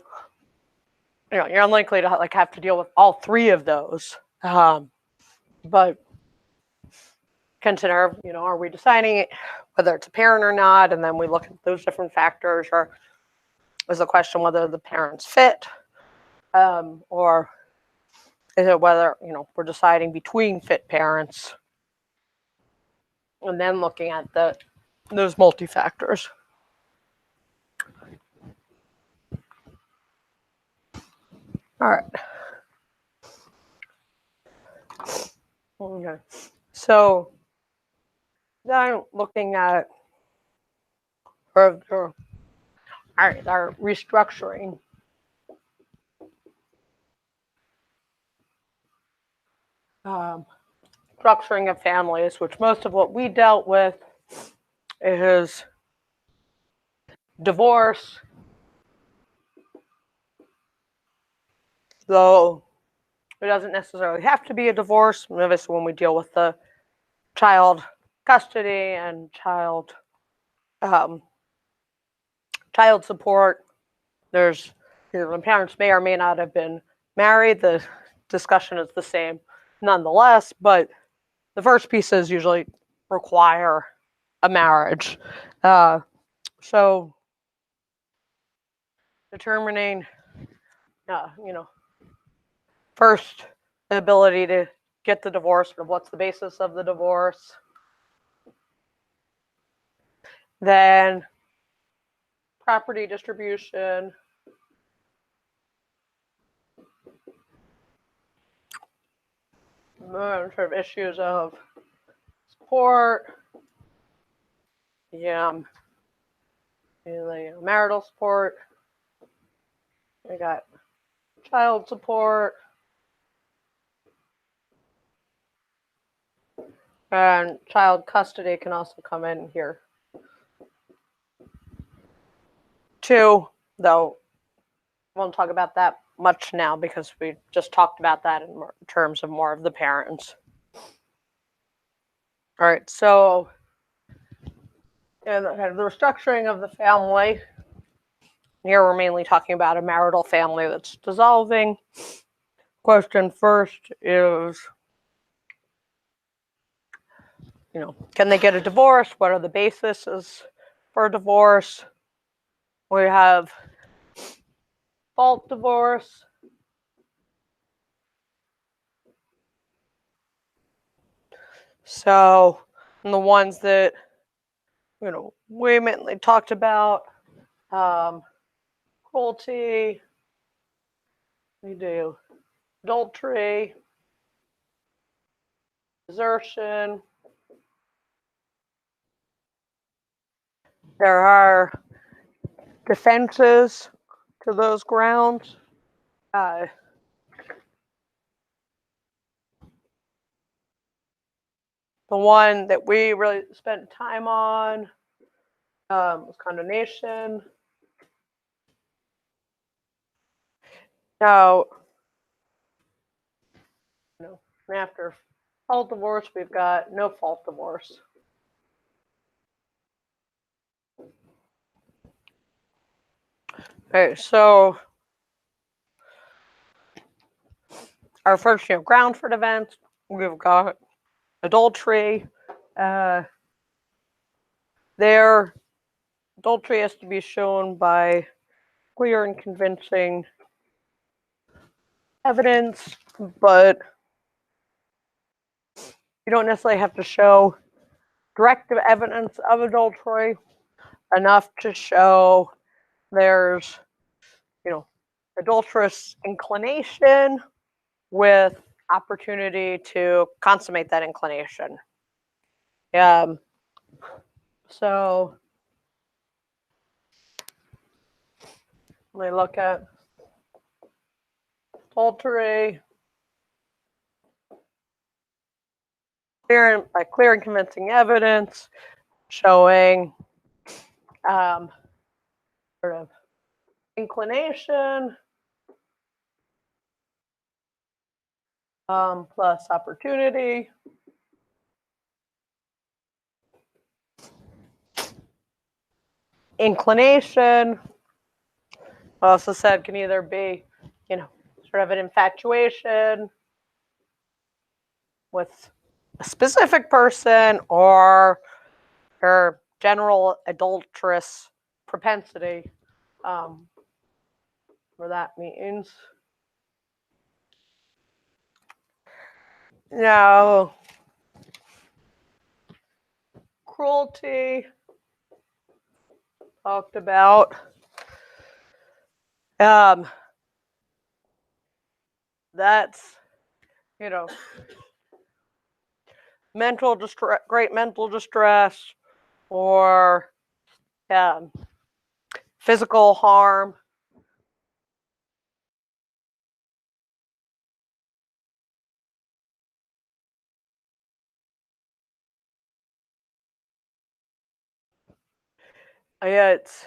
you're unlikely to have to deal with all 3 of those. But consider, are we deciding whether it's a parent or not, and then we look at those different factors, or is the question whether the parents fit, or is it whether we're deciding between fit parents, and then looking at those multi-factors. All right. Okay. So then looking at our restructuring. Structuring of families, which most of what we dealt with is divorce. Though it doesn't necessarily have to be a divorce. Obviously, when we deal with the child custody and child support, there's the parents may or may not have been married. The discussion is the same nonetheless, but the first pieces usually require a marriage. So determining, first the ability to get the divorce, or what's the basis of the divorce. Then property distribution. Sort of issues of support. Marital support. We got child support. And child custody can also come in here too, though I won't talk about that much now because we just talked about that in terms of more of the parents. All right, so and the restructuring of the family. Here we're mainly talking about a marital family that's dissolving. Question first is, can they get a divorce? What are the bases for divorce? We have fault divorce. So, the ones that, we mainly talked about, cruelty, we do adultery, desertion. There are defenses to those grounds. The one that we really spent time on was condemnation. Now, after fault divorce, we've got no fault divorce. Okay, so our first, ground for defense, we've got adultery. There, adultery has to be shown by clear and convincing evidence, but you don't necessarily have to show direct evidence of adultery, enough to show there's, adulterous inclination with opportunity to consummate that inclination. So when I look at adultery, by clear and convincing evidence, showing sort of inclination plus opportunity. Inclination, I also said, can either be, sort of an infatuation with a specific person or her general adulterous propensity, where that means. Now, cruelty, talked about. That's, mental distress, great mental distress, or physical harm. It's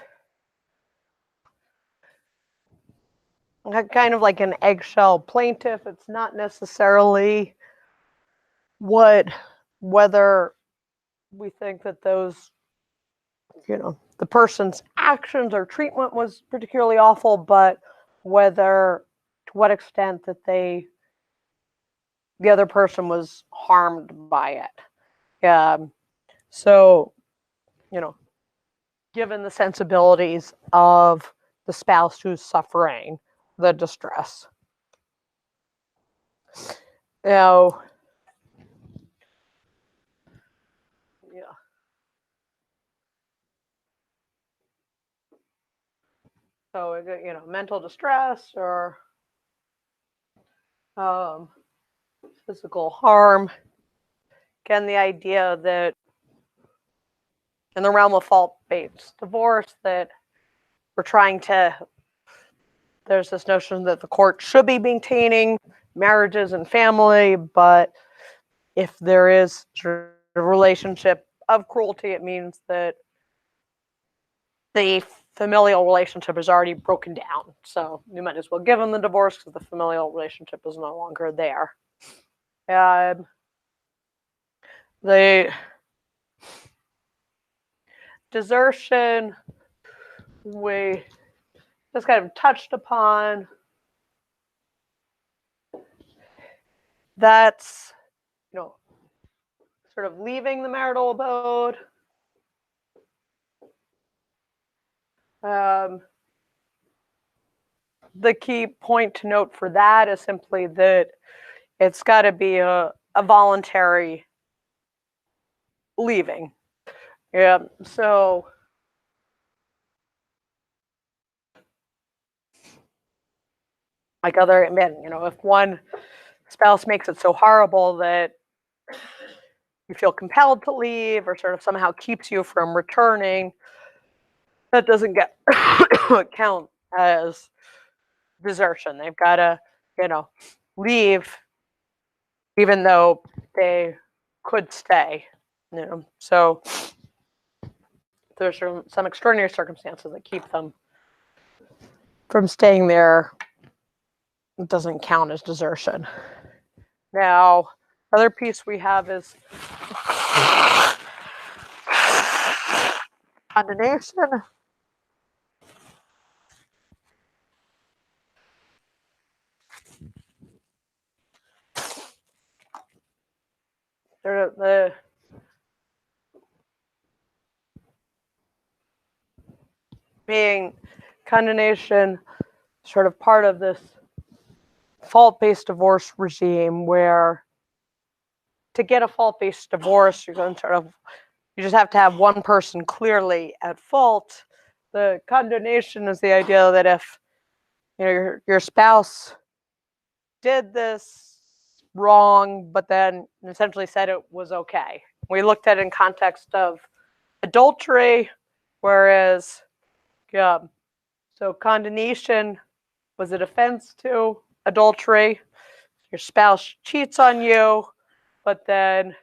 kind of like an eggshell plaintiff. It's not necessarily whether we think that those, the person's actions or treatment was particularly awful, but whether, to what extent that the other person was harmed by it. So given the sensibilities of the spouse who's suffering the distress. Now, so mental distress or physical harm. Again, the idea that in the realm of fault-based divorce, that there's this notion that the court should be maintaining marriages and family, but if there is a relationship of cruelty, it means that the familial relationship is already broken down. So you might as well give them the divorce because the familial relationship is no longer there. The desertion, we just kind of touched upon. That's, sort of leaving the marital abode. The key point to note for that is simply that it's got to be a voluntary leaving. Yeah, so like other men, if one spouse makes it so horrible that you feel compelled to leave or sort of somehow keeps you from returning, that doesn't get count as desertion. They've got to, leave even though they could stay. So there's some extraordinary circumstances that keep them from staying there. It doesn't count as desertion. Now, other piece we have is condemnation. The being condemnation, sort of part of this fault-based divorce regime, where to get a fault-based divorce, you just have to have one person clearly at fault. The condemnation is the idea that if your spouse did this wrong, but then essentially said it was okay. We looked at it in context of adultery, whereas so condemnation was a defense to adultery. Your spouse cheats on you, but then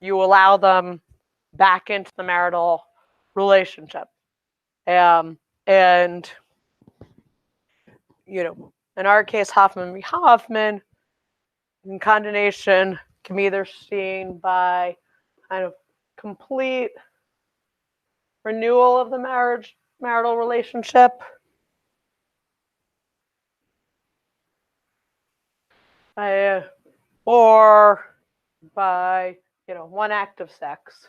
you allow them back into the marital relationship. And in our case, Hoffman v. Hoffman, condemnation can be either seen by kind of complete renewal of the marital relationship, or by one act of sex.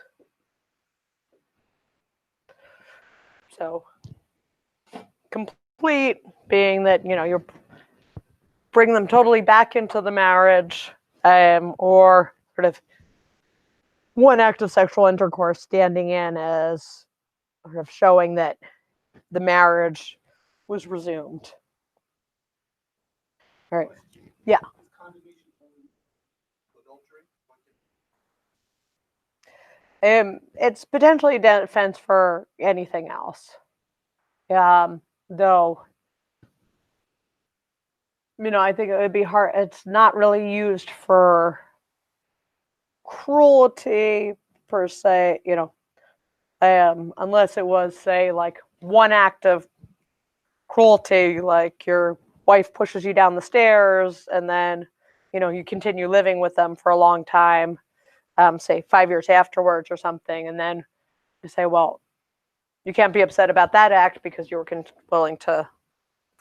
So complete being that you bring them totally back into the marriage, or sort of one act of sexual intercourse standing in as sort of showing that the marriage was resumed. All right. Yeah. It's potentially a defense for anything else. Though, I think it would be hard. It's not really used for cruelty per se, unless it was, say, like one act of cruelty, like your wife pushes you down the stairs and then, you continue living with them for a long time, say 5 years afterwards or something. And then you say, well, you can't be upset about that act because you were willing to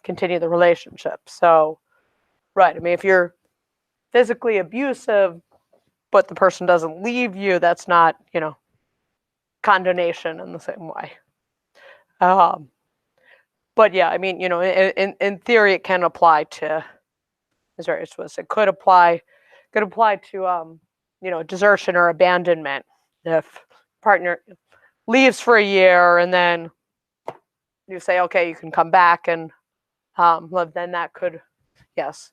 continue the relationship. So, right. I mean, if you're physically abusive, but the person doesn't leave you, that's not, condonation in the same way. But yeah, I mean, in theory, it can apply to, as various was, it could apply to, desertion or abandonment. If partner leaves for a year and then you say, okay, you can come back and live, then that could, yes,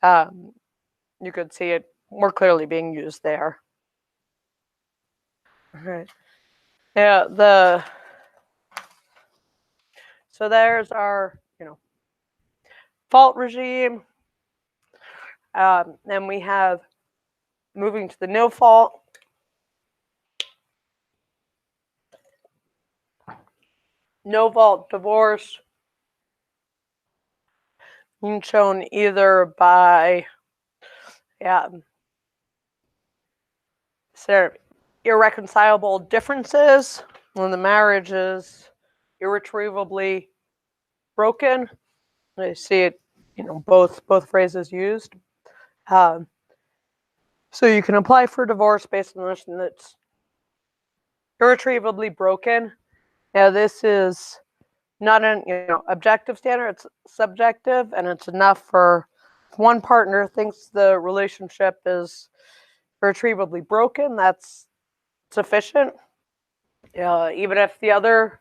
you could see it more clearly being used there. All right. Yeah, so there's our, fault regime. Then we have moving to the no fault. No fault divorce, shown either by sort of irreconcilable differences when the marriage is irretrievably broken. I see it, both phrases used. So you can apply for divorce based on the notion that's irretrievably broken. Now, this is not an objective standard; it's subjective, and it's enough for if one partner thinks the relationship is irretrievably broken. That's sufficient. Even if the other,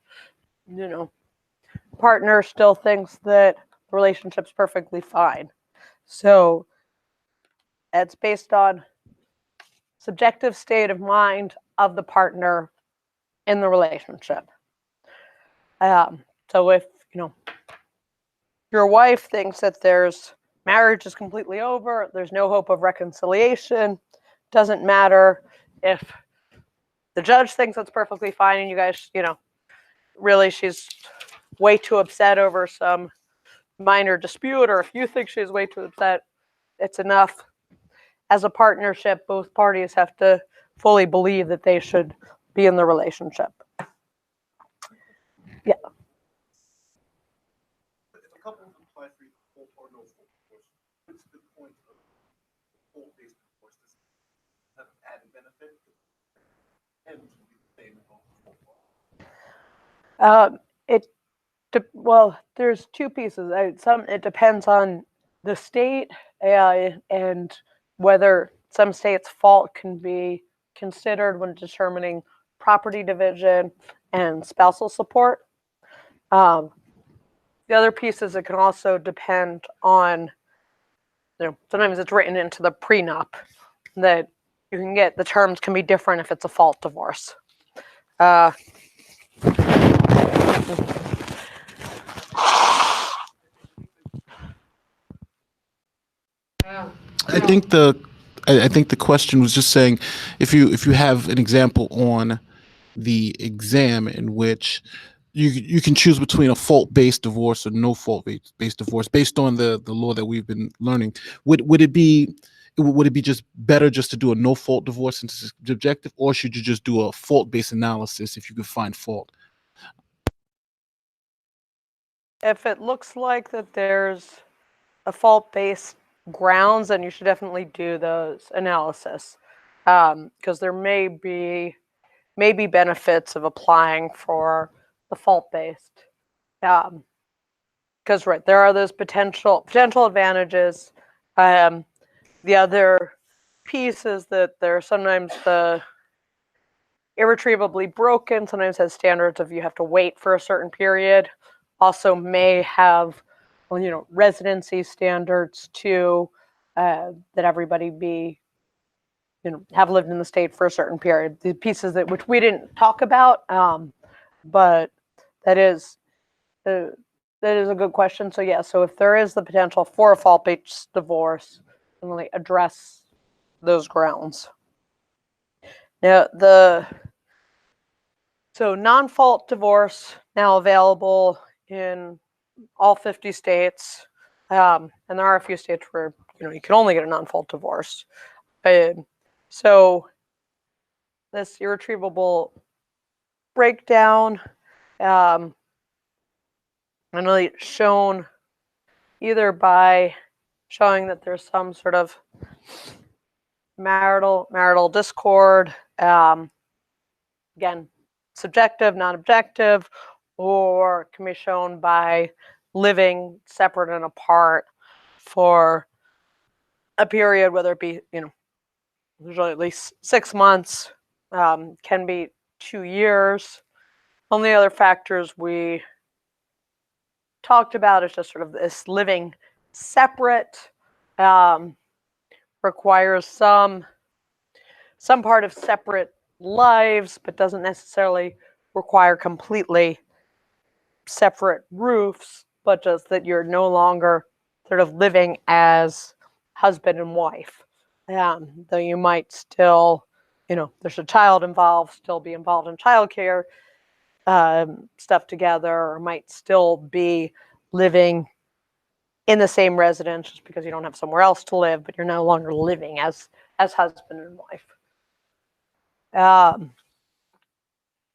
partner still thinks that the relationship's perfectly fine. So it's based on subjective state of mind of the partner in the relationship. So if your wife thinks that marriage is completely over, there's no hope of reconciliation, doesn't matter if the judge thinks it's perfectly fine and you guys, really she's way too upset over some minor dispute, or if you think she's way too upset, it's enough. As a partnership, both parties have to fully believe that they should be in the relationship. Yeah. If a couple apply for full or no full divorce, what's the point of full-based divorce? Does it have an added benefit? And Well, there's two pieces. It depends on the state and whether some states' fault can be considered when determining property division and spousal support. The other piece is it can also depend on, sometimes it's written into the prenup that you can get, the terms can be different if it's a fault divorce. I think the question was just saying, if you have an example on the exam in which you can choose between a fault-based divorce or no fault-based divorce based on the law that we've been learning, would it be just better just to do a no fault divorce since it's subjective, or should you just do a fault-based analysis if you could find fault? If it looks like that there's a fault-based grounds, then you should definitely do those analysis, because there may be benefits of applying for the fault-based, because there are those potential advantages. The other piece is that there are sometimes the irretrievably broken sometimes has standards of you have to wait for a certain period, also may have residency standards too, that everybody be have lived in the state for a certain period. The pieces which we didn't talk about, but that is a good question. So yeah, so if there is the potential for a fault-based divorce, then really address those grounds. Now so non-fault divorce now available in all 50 states, and there are a few states where you can only get a non-fault divorce. So this irretrievable breakdown, and really shown either by showing that there's some sort of marital discord. Again, subjective, non-objective, or can be shown by living separate and apart for a period, whether it be, usually at least 6 months, can be 2 years. Only other factors we talked about is just sort of this living separate, requires some part of separate lives, but doesn't necessarily require completely separate roofs, but just that you're no longer sort of living as husband and wife. Though you might still, there's a child involved, still be involved in childcare stuff together, or might still be living in the same residence just because you don't have somewhere else to live, but you're no longer living as husband and wife.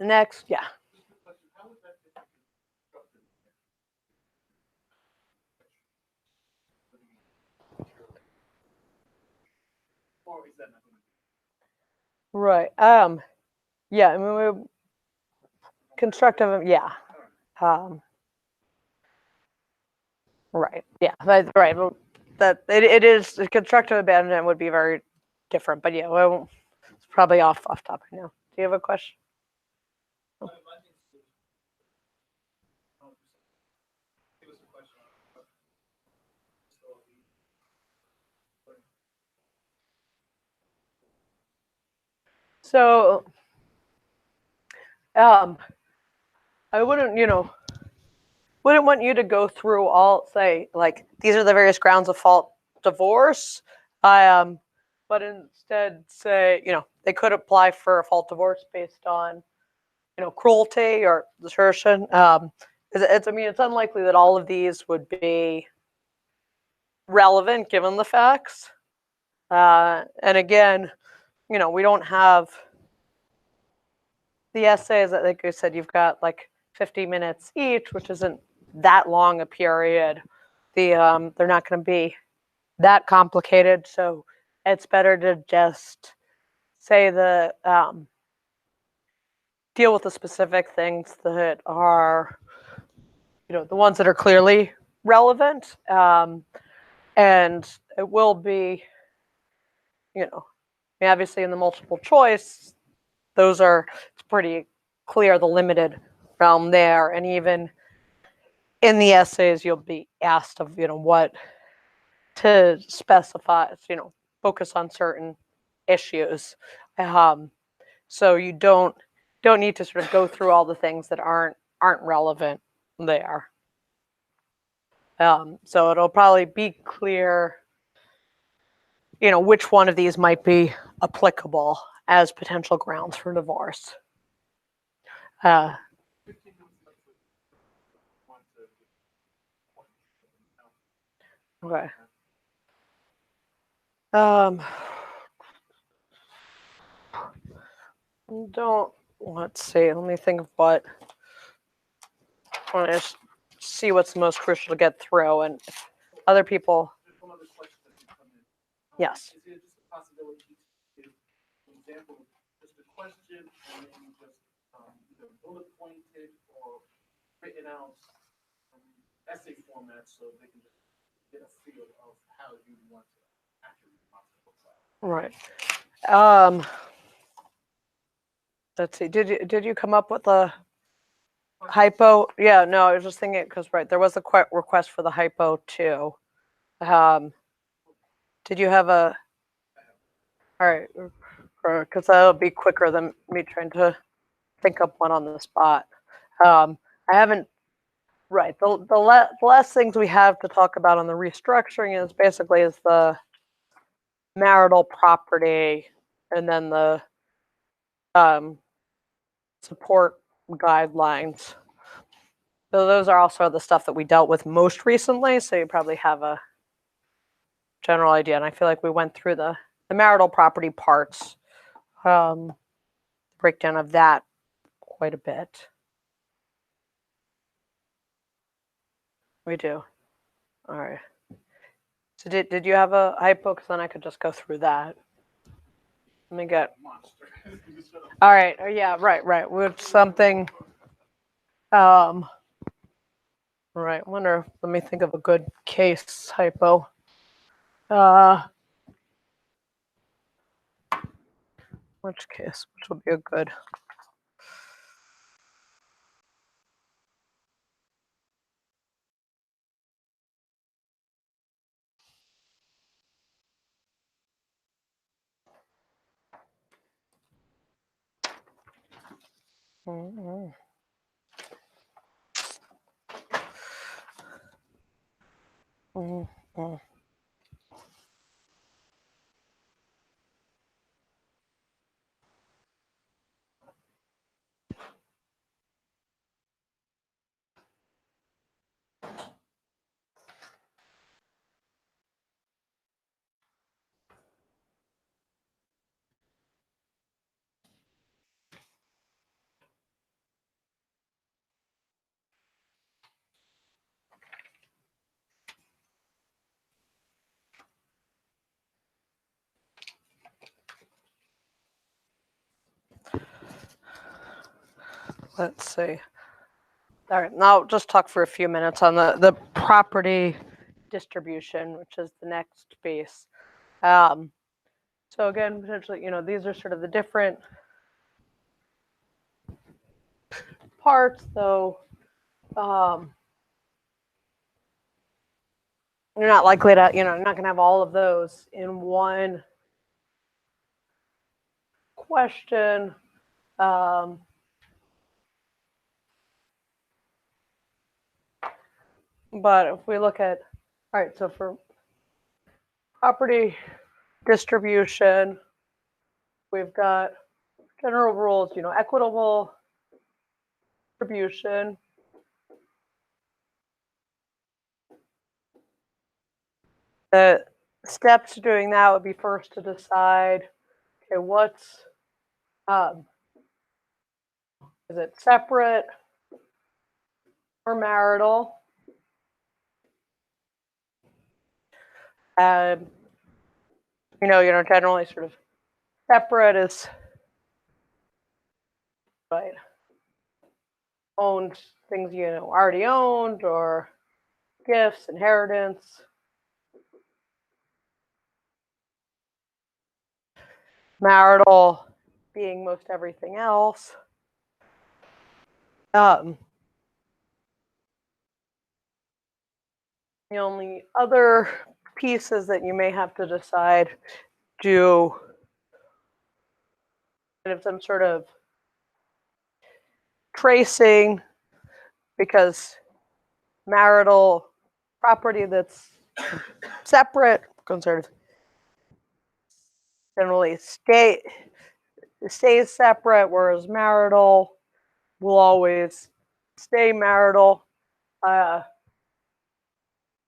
Next, yeah. Right. Yeah. I mean, we constructive. Yeah. Right. Yeah. Right. Well, that it is constructive abandonment would be very different, but yeah, well, it's probably off topic now. Do you have a question? So, I wouldn't want you to go through all, say, like, these are the various grounds of fault divorce. But instead say, they could apply for a fault divorce based on, cruelty or desertion. It's unlikely that all of these would be relevant given the facts. And again, we don't have the essays that, like I said, you've got like 50 minutes each, which isn't that long a period. They're not going to be that complicated, so it's better to just say deal with the specific things that are, the ones that are clearly relevant, and it will be, obviously in the multiple choice, it's pretty clear the limited realm there, and even in the essays you'll be asked of, what to specify, focus on certain issues. So you don't need to sort of go through all the things that aren't relevant there. So it'll probably be clear, which one of these might be applicable as potential grounds for divorce. Okay. Let's see. Let me think of what. I want to see what's most crucial to get through, and if other people. Yes. Is there just a possibility to, for example, just a question and then just either bullet pointed or written out essay format so they can just get a feel of how you want to actually look like? Right. Let's see. Did you come up with a hypo? Yeah. No, I was just thinking because there was a request for the hypo too. Did you have a? All right, because that'll be quicker than me trying to think up one on the spot. I haven't. Right. The last things we have to talk about on the restructuring is basically the marital property, and then the support guidelines. So those are also the stuff that we dealt with most recently. So you probably have a general idea. And I feel like we went through the marital property parts, breakdown of that quite a bit. We do. All right. So did you have a hypo? Because then I could just go through that. Let me get. All right. Yeah. Right. With something. Right. Wonder. Let me think of a good case hypo. Which case? Which would be a good. Mm-hmm. Mm-hmm. Let's see. All right, now just talk for a few minutes on the property distribution, which is the next piece. So again, potentially, these are sort of the different parts, though. You're not likely to, you're not going to have all of those in one question. But if we look at, all right, so for property distribution, we've got general rules, equitable distribution. The steps to doing that would be first to decide, okay, what's, is it separate or marital? Generally sort of separate is right, owned things already owned, or gifts, inheritance. Marital being most everything else. The only other pieces that you may have to decide do kind of some sort of tracing, because marital property that's separate considered generally stays separate, whereas marital will always stay marital.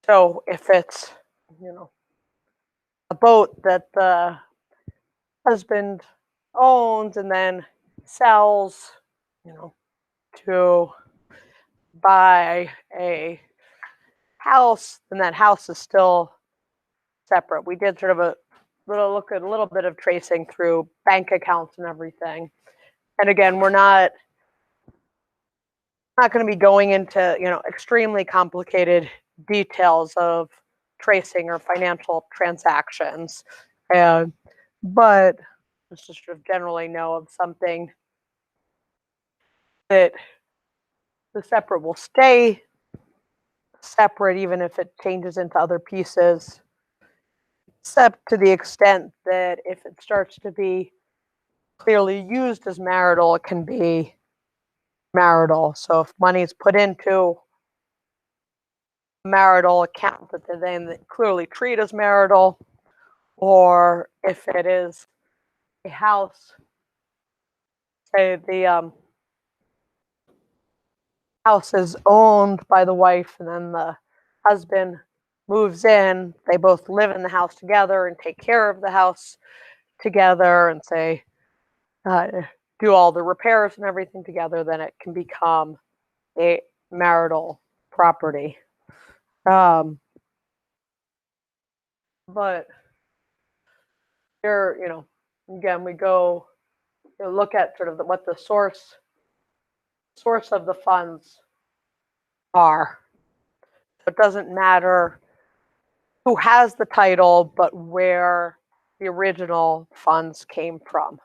So if it's a boat that the husband owns and then sells, to buy a house, then that house is still separate. We did sort of a look at a little bit of tracing through bank accounts and everything. And again, we're not going to be going into extremely complicated details of tracing or financial transactions, but just to sort of generally know of something that the separate will stay separate even if it changes into other pieces, except to the extent that if it starts to be clearly used as marital, it can be marital. So if money is put into a marital account that they then clearly treat as marital, or if it is a house, say the house is owned by the wife and then the husband moves in, they both live in the house together and take care of the house together and say do all the repairs and everything together, then it can become a marital property. But there, Again, we go look at sort of what the source of the funds are. It doesn't matter who has the title, but where the original funds came from.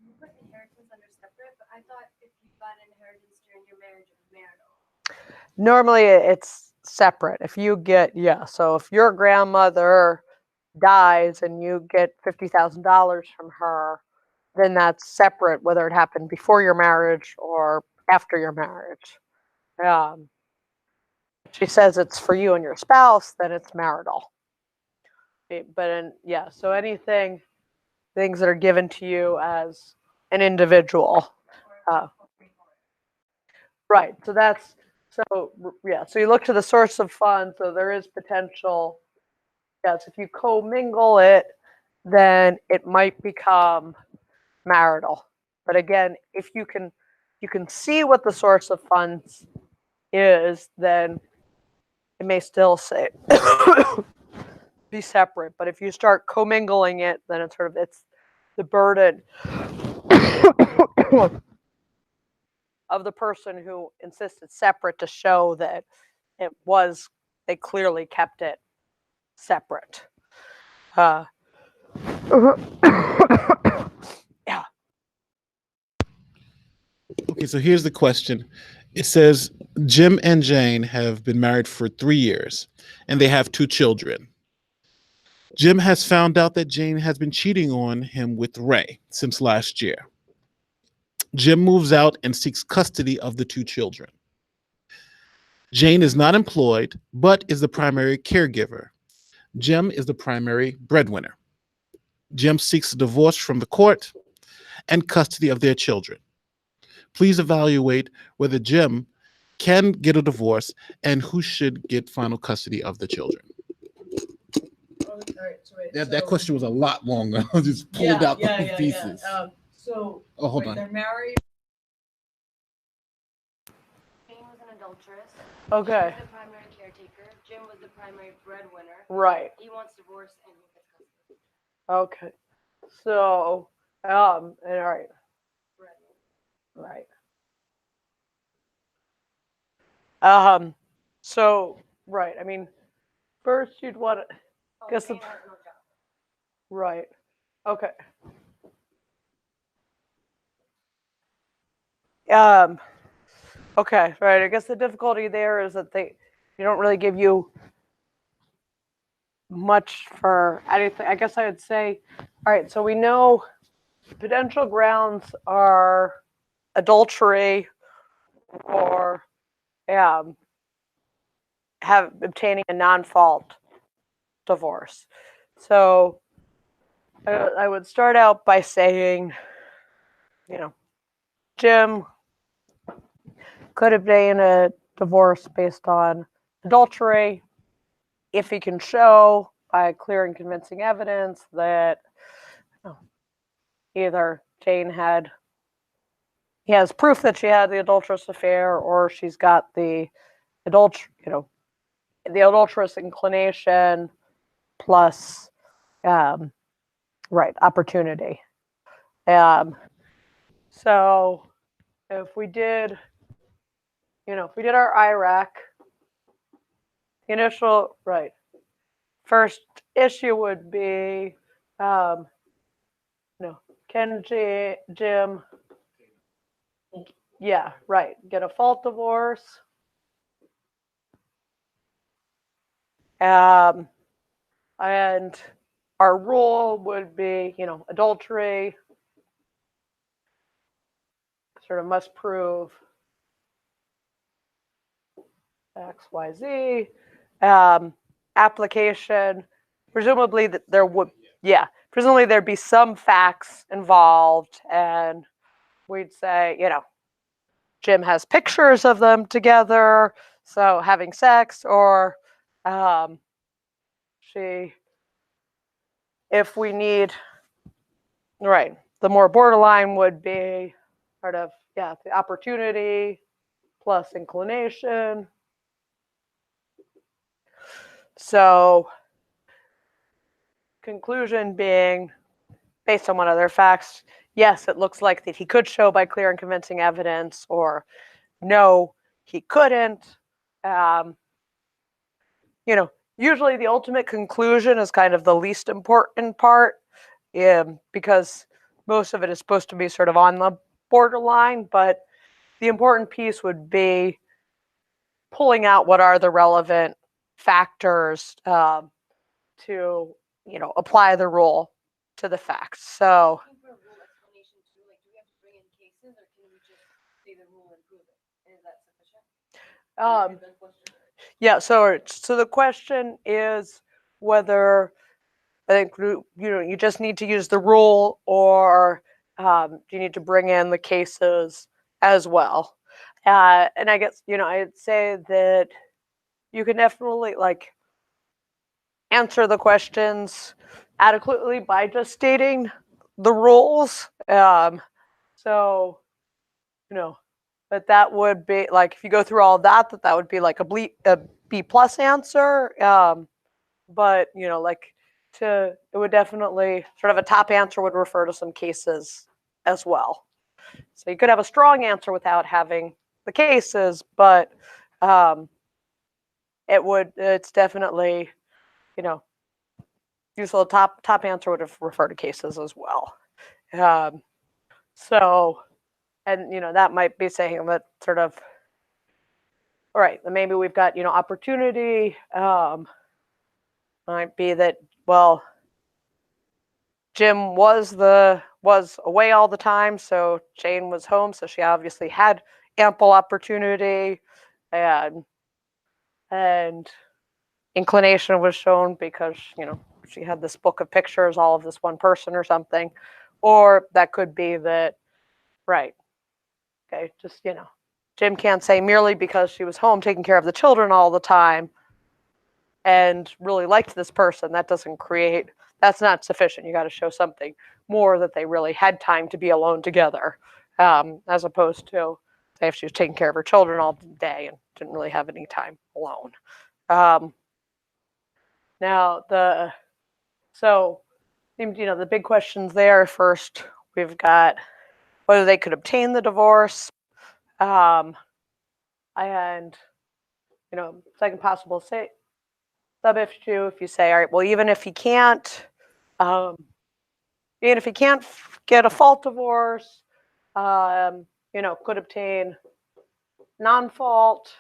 You put inheritance under separate, but I thought if you got inheritance during your marriage, it was marital. Normally, it's separate. If you get, so if your grandmother dies and you get $50,000 from her, then that's separate, whether it happened before your marriage or after your marriage. She says it's for you and your spouse, then it's marital. But so anything, things that are given to you as an individual. Right. So that's so you look to the source of funds. So there is potential. Yes, if you commingle it, then it might become marital. But again, if you can see what the source of funds is, then it may still say be separate. But if you start commingling it, then it's the burden of the person who insisted separate to show that they clearly kept it separate. Yeah. Okay, so here's the question. It says Jim and Jane have been married for 3 years and they have 2 children. Jim has found out that Jane has been cheating on him with Ray since last year. Jim moves out and seeks custody of the 2 children. Jane is not employed, but is the primary caregiver. Jim is the primary breadwinner. Jim seeks a divorce from the court and custody of their children. Please evaluate whether Jim can get a divorce and who should get final custody of the children. All right, so wait, That question was a lot longer. I just pulled out the pieces. Hold on. They're married. Jane was an adulteress. Okay. She was the primary caretaker. Jim was the primary breadwinner. Right. He wants divorce and he gets custody. Okay. So, all right. Right. So, right. I mean, first you'd want to guess Jane has no job. right. Okay. Okay, right. I guess the difficulty there is that they don't really give you much for anything. I guess I would say, all right, so we know potential grounds are adultery or obtaining a non-fault divorce. So I would start out by saying, Jim could obtain a divorce based on adultery if he can show by clear and convincing evidence that either Jane he has proof that she had the adulterous affair, or she's got the adulterous inclination plus opportunity. So if we did our IRAC, the initial first issue would be can Jim get a fault divorce? And our rule would be, adultery sort of must prove X, Y, Z. Application, presumably that presumably there'd be some facts involved, and we'd say, Jim has pictures of them together, so having sex, or if we need, the more borderline would be sort of, the opportunity plus inclination. So, conclusion being, based on what other facts, yes, it looks like that he could show by clear and convincing evidence, or no, he couldn't. You know, usually the ultimate conclusion is kind of the least important part, because most of it is supposed to be sort of on the borderline, but the important piece would be pulling out what are the relevant factors to, apply the rule to the facts. So Looking for a rule explanation too, like, do we have to bring in cases, or can we just say the rule and prove it? Is that sufficient? yeah, so the question is whether, I think, you just need to use the rule, or do you need to bring in the cases as well? And I guess, I'd say that you can definitely answer the questions adequately by just stating the rules. So, but that would be like, if you go through all that would be like a B plus answer. But it would definitely, sort of a top answer would refer to some cases as well. So you could have a strong answer without having the cases, but it's definitely, useful. Top answer would have referred to cases as well. So, and that might be saying that sort of, all right, then maybe we've got, opportunity. Might be that, well, Jim was away all the time, so Jane was home, so she obviously had ample opportunity, and inclination was shown because she had this book of pictures, all of this one person or something. Or that could be that, right, okay, just Jim can't say merely because she was home taking care of the children all the time and really liked this person, that's not sufficient. You got to show something more, that they really had time to be alone together, as opposed to, say, if she was taking care of her children all day and didn't really have any time alone. Now the big questions there. First, we've got whether they could obtain the divorce, and second possible sub issue, if you say, all right, well, even if he can't get a fault divorce, could obtain non-fault.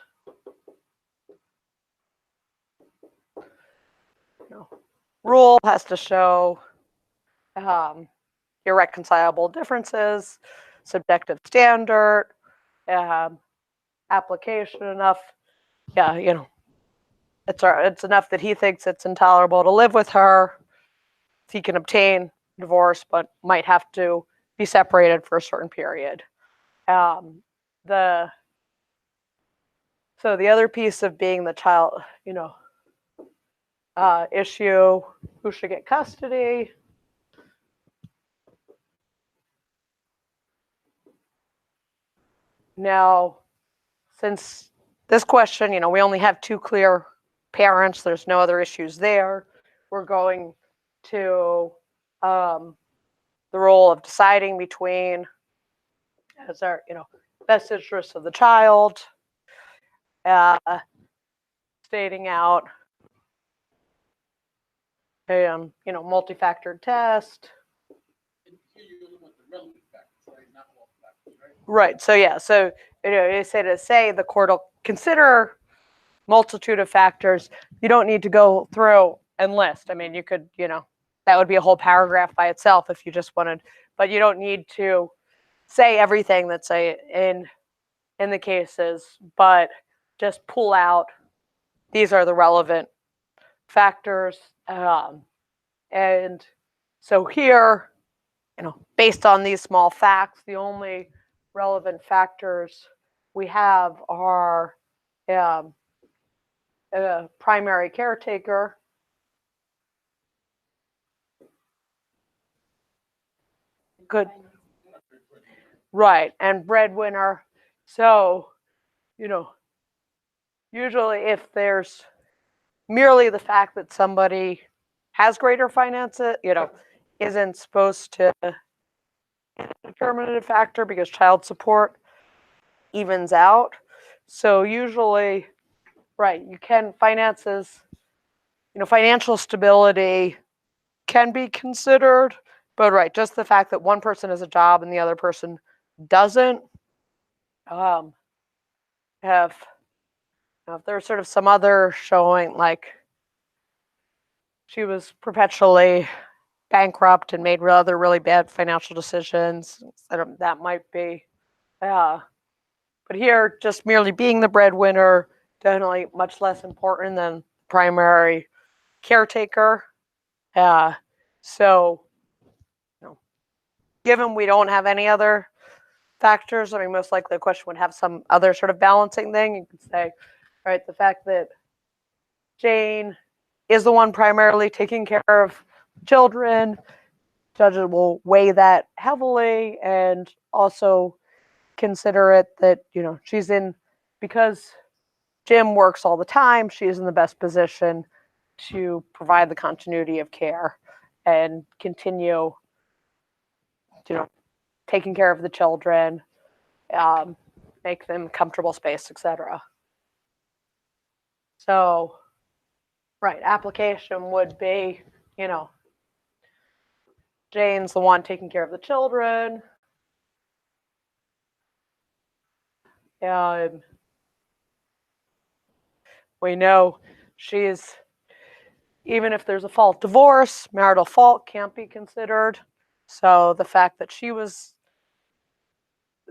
Rule has to show irreconcilable differences, subjective standard, application enough. Yeah, it's enough that he thinks it's intolerable to live with her. He can obtain divorce, but might have to be separated for a certain period. The other piece of being the child, issue, who should get custody? Now, since this question, we only have two clear parents, there's no other issues there, we're going to the role of deciding between, as our, best interests of the child, stating out a, multi-factor test. Right. So yeah. So they say the court will consider multitude of factors. You don't need to go through and list. I mean, you could, that would be a whole paragraph by itself if you just wanted. But you don't need to say everything that's in the cases, but just pull out, these are the relevant factors. And so here, based on these small facts, the only relevant factors we have are a primary caretaker, good, right, and breadwinner. So, usually if there's merely the fact that somebody has greater finances, isn't supposed to be a determinative factor because child support evens out. So usually, right, you can finances, financial stability can be considered, but right, just the fact that one person has a job and the other person doesn't, have, if there's sort of some other showing, like she was perpetually bankrupt and made other really bad financial decisions, that might be, but here, just merely being the breadwinner, definitely much less important than primary caretaker. So, given we don't have any other factors, I mean, most likely the question would have some other sort of balancing thing. You could say, right, the fact that Jane is the one primarily taking care of children, judges will weigh that heavily and also consider it that, she's in, because Jim works all the time, she's in the best position to provide the continuity of care and continue, taking care of the children, make them comfortable space, etc. So, right, application would be, Jane's the one taking care of the children. We know she's, even if there's a fault divorce, marital fault can't be considered. So the fact that she was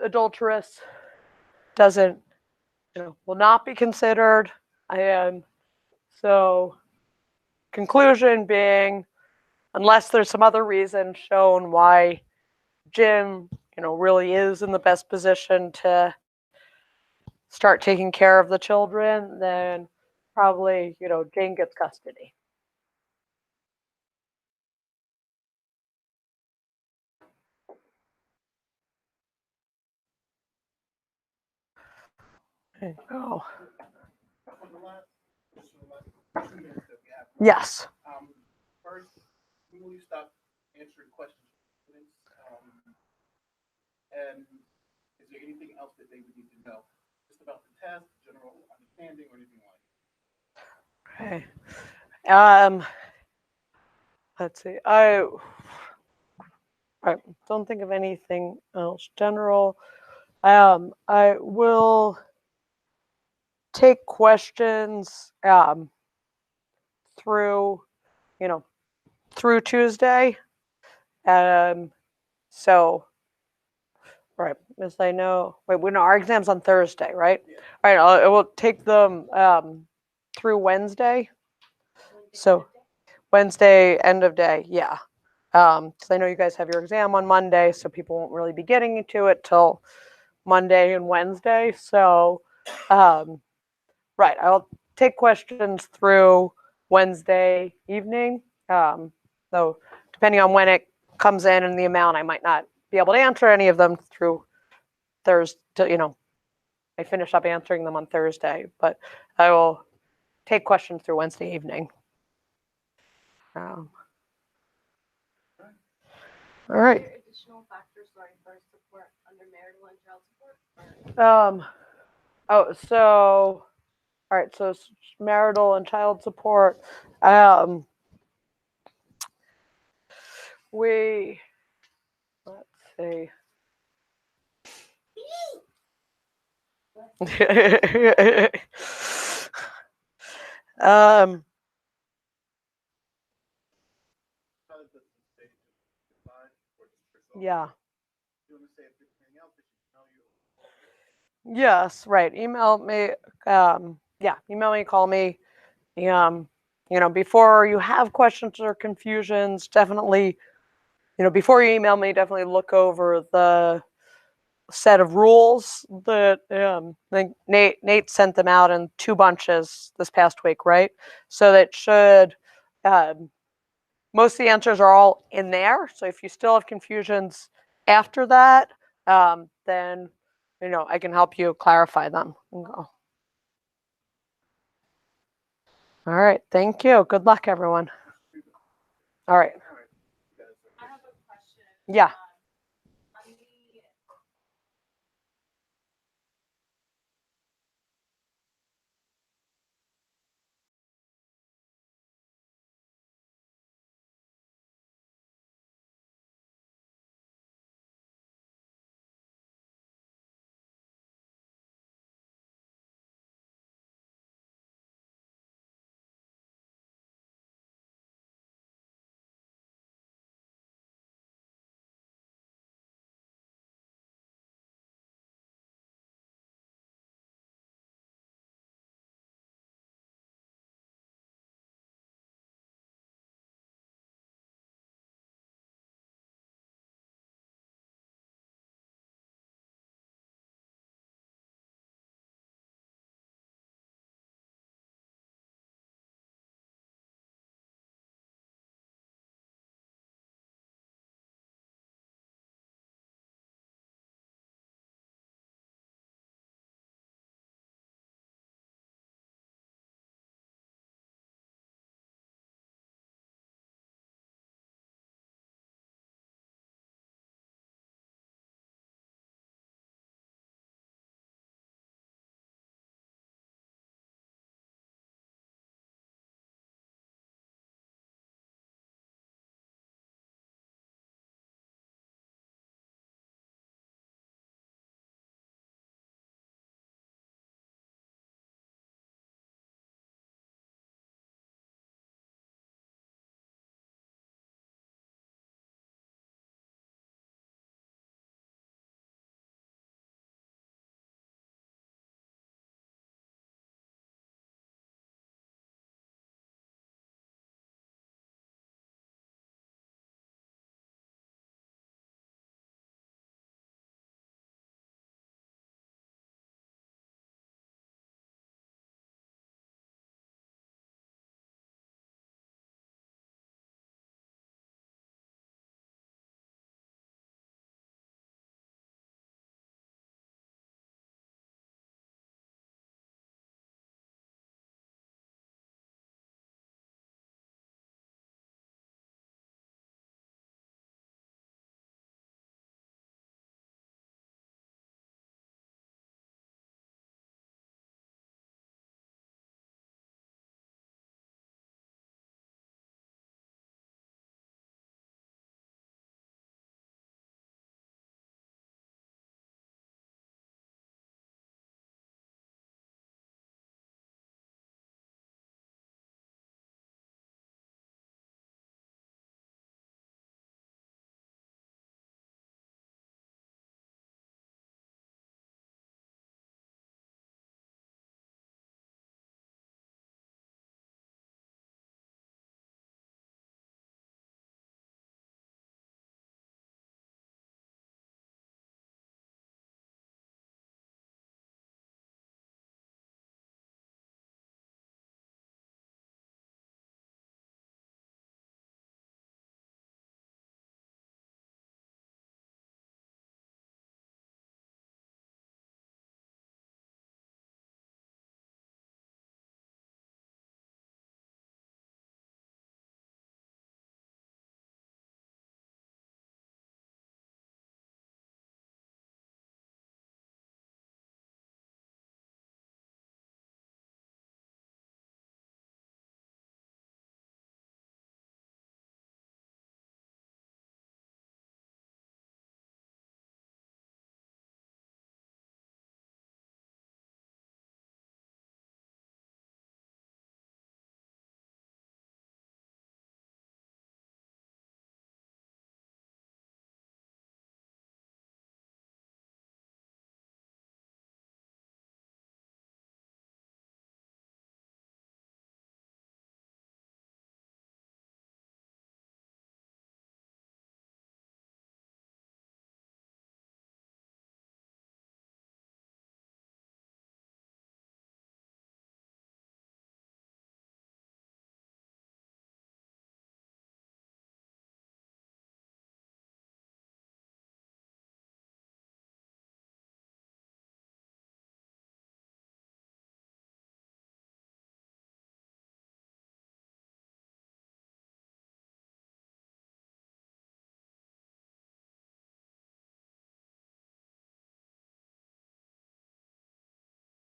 adulterous doesn't, will not be considered. And so conclusion being, unless there's some other reason shown why Jim, really is in the best position to start taking care of the children, then probably, Jane gets custody. Oh. Yes. First, when will you stop answering questions? And is there anything else that they would need to know, just about the test, general understanding, or anything like that? Okay. Let's see. I don't think of anything else. General. I will take questions through, through Tuesday. So, right, as I know, our exam's on Thursday, right? Yeah. All right, I will take them through Wednesday. So, Wednesday, end of day, yeah. Because I know you guys have your exam on Monday, so people won't really be getting to it till Monday and Wednesday. So, right, I'll take questions through Wednesday evening. So depending on when it comes in and the amount, I might not be able to answer any of them through Thursday. I finish up answering them on Thursday, but I will take questions through Wednesday evening. All right. Additional factors, for support under marital and child support? All right, so marital and child support. Let's see. Yeah. Yes, right. Email me. Email me, call me. Before you have questions or confusions, definitely, before you email me, definitely look over the set of rules that I think Nate sent them out in 2 bunches this past week, right? So that should, most of the answers are all in there. So if you still have confusions after that, then, I can help you clarify them. All right. Thank you. Good luck, everyone. All right. Yeah.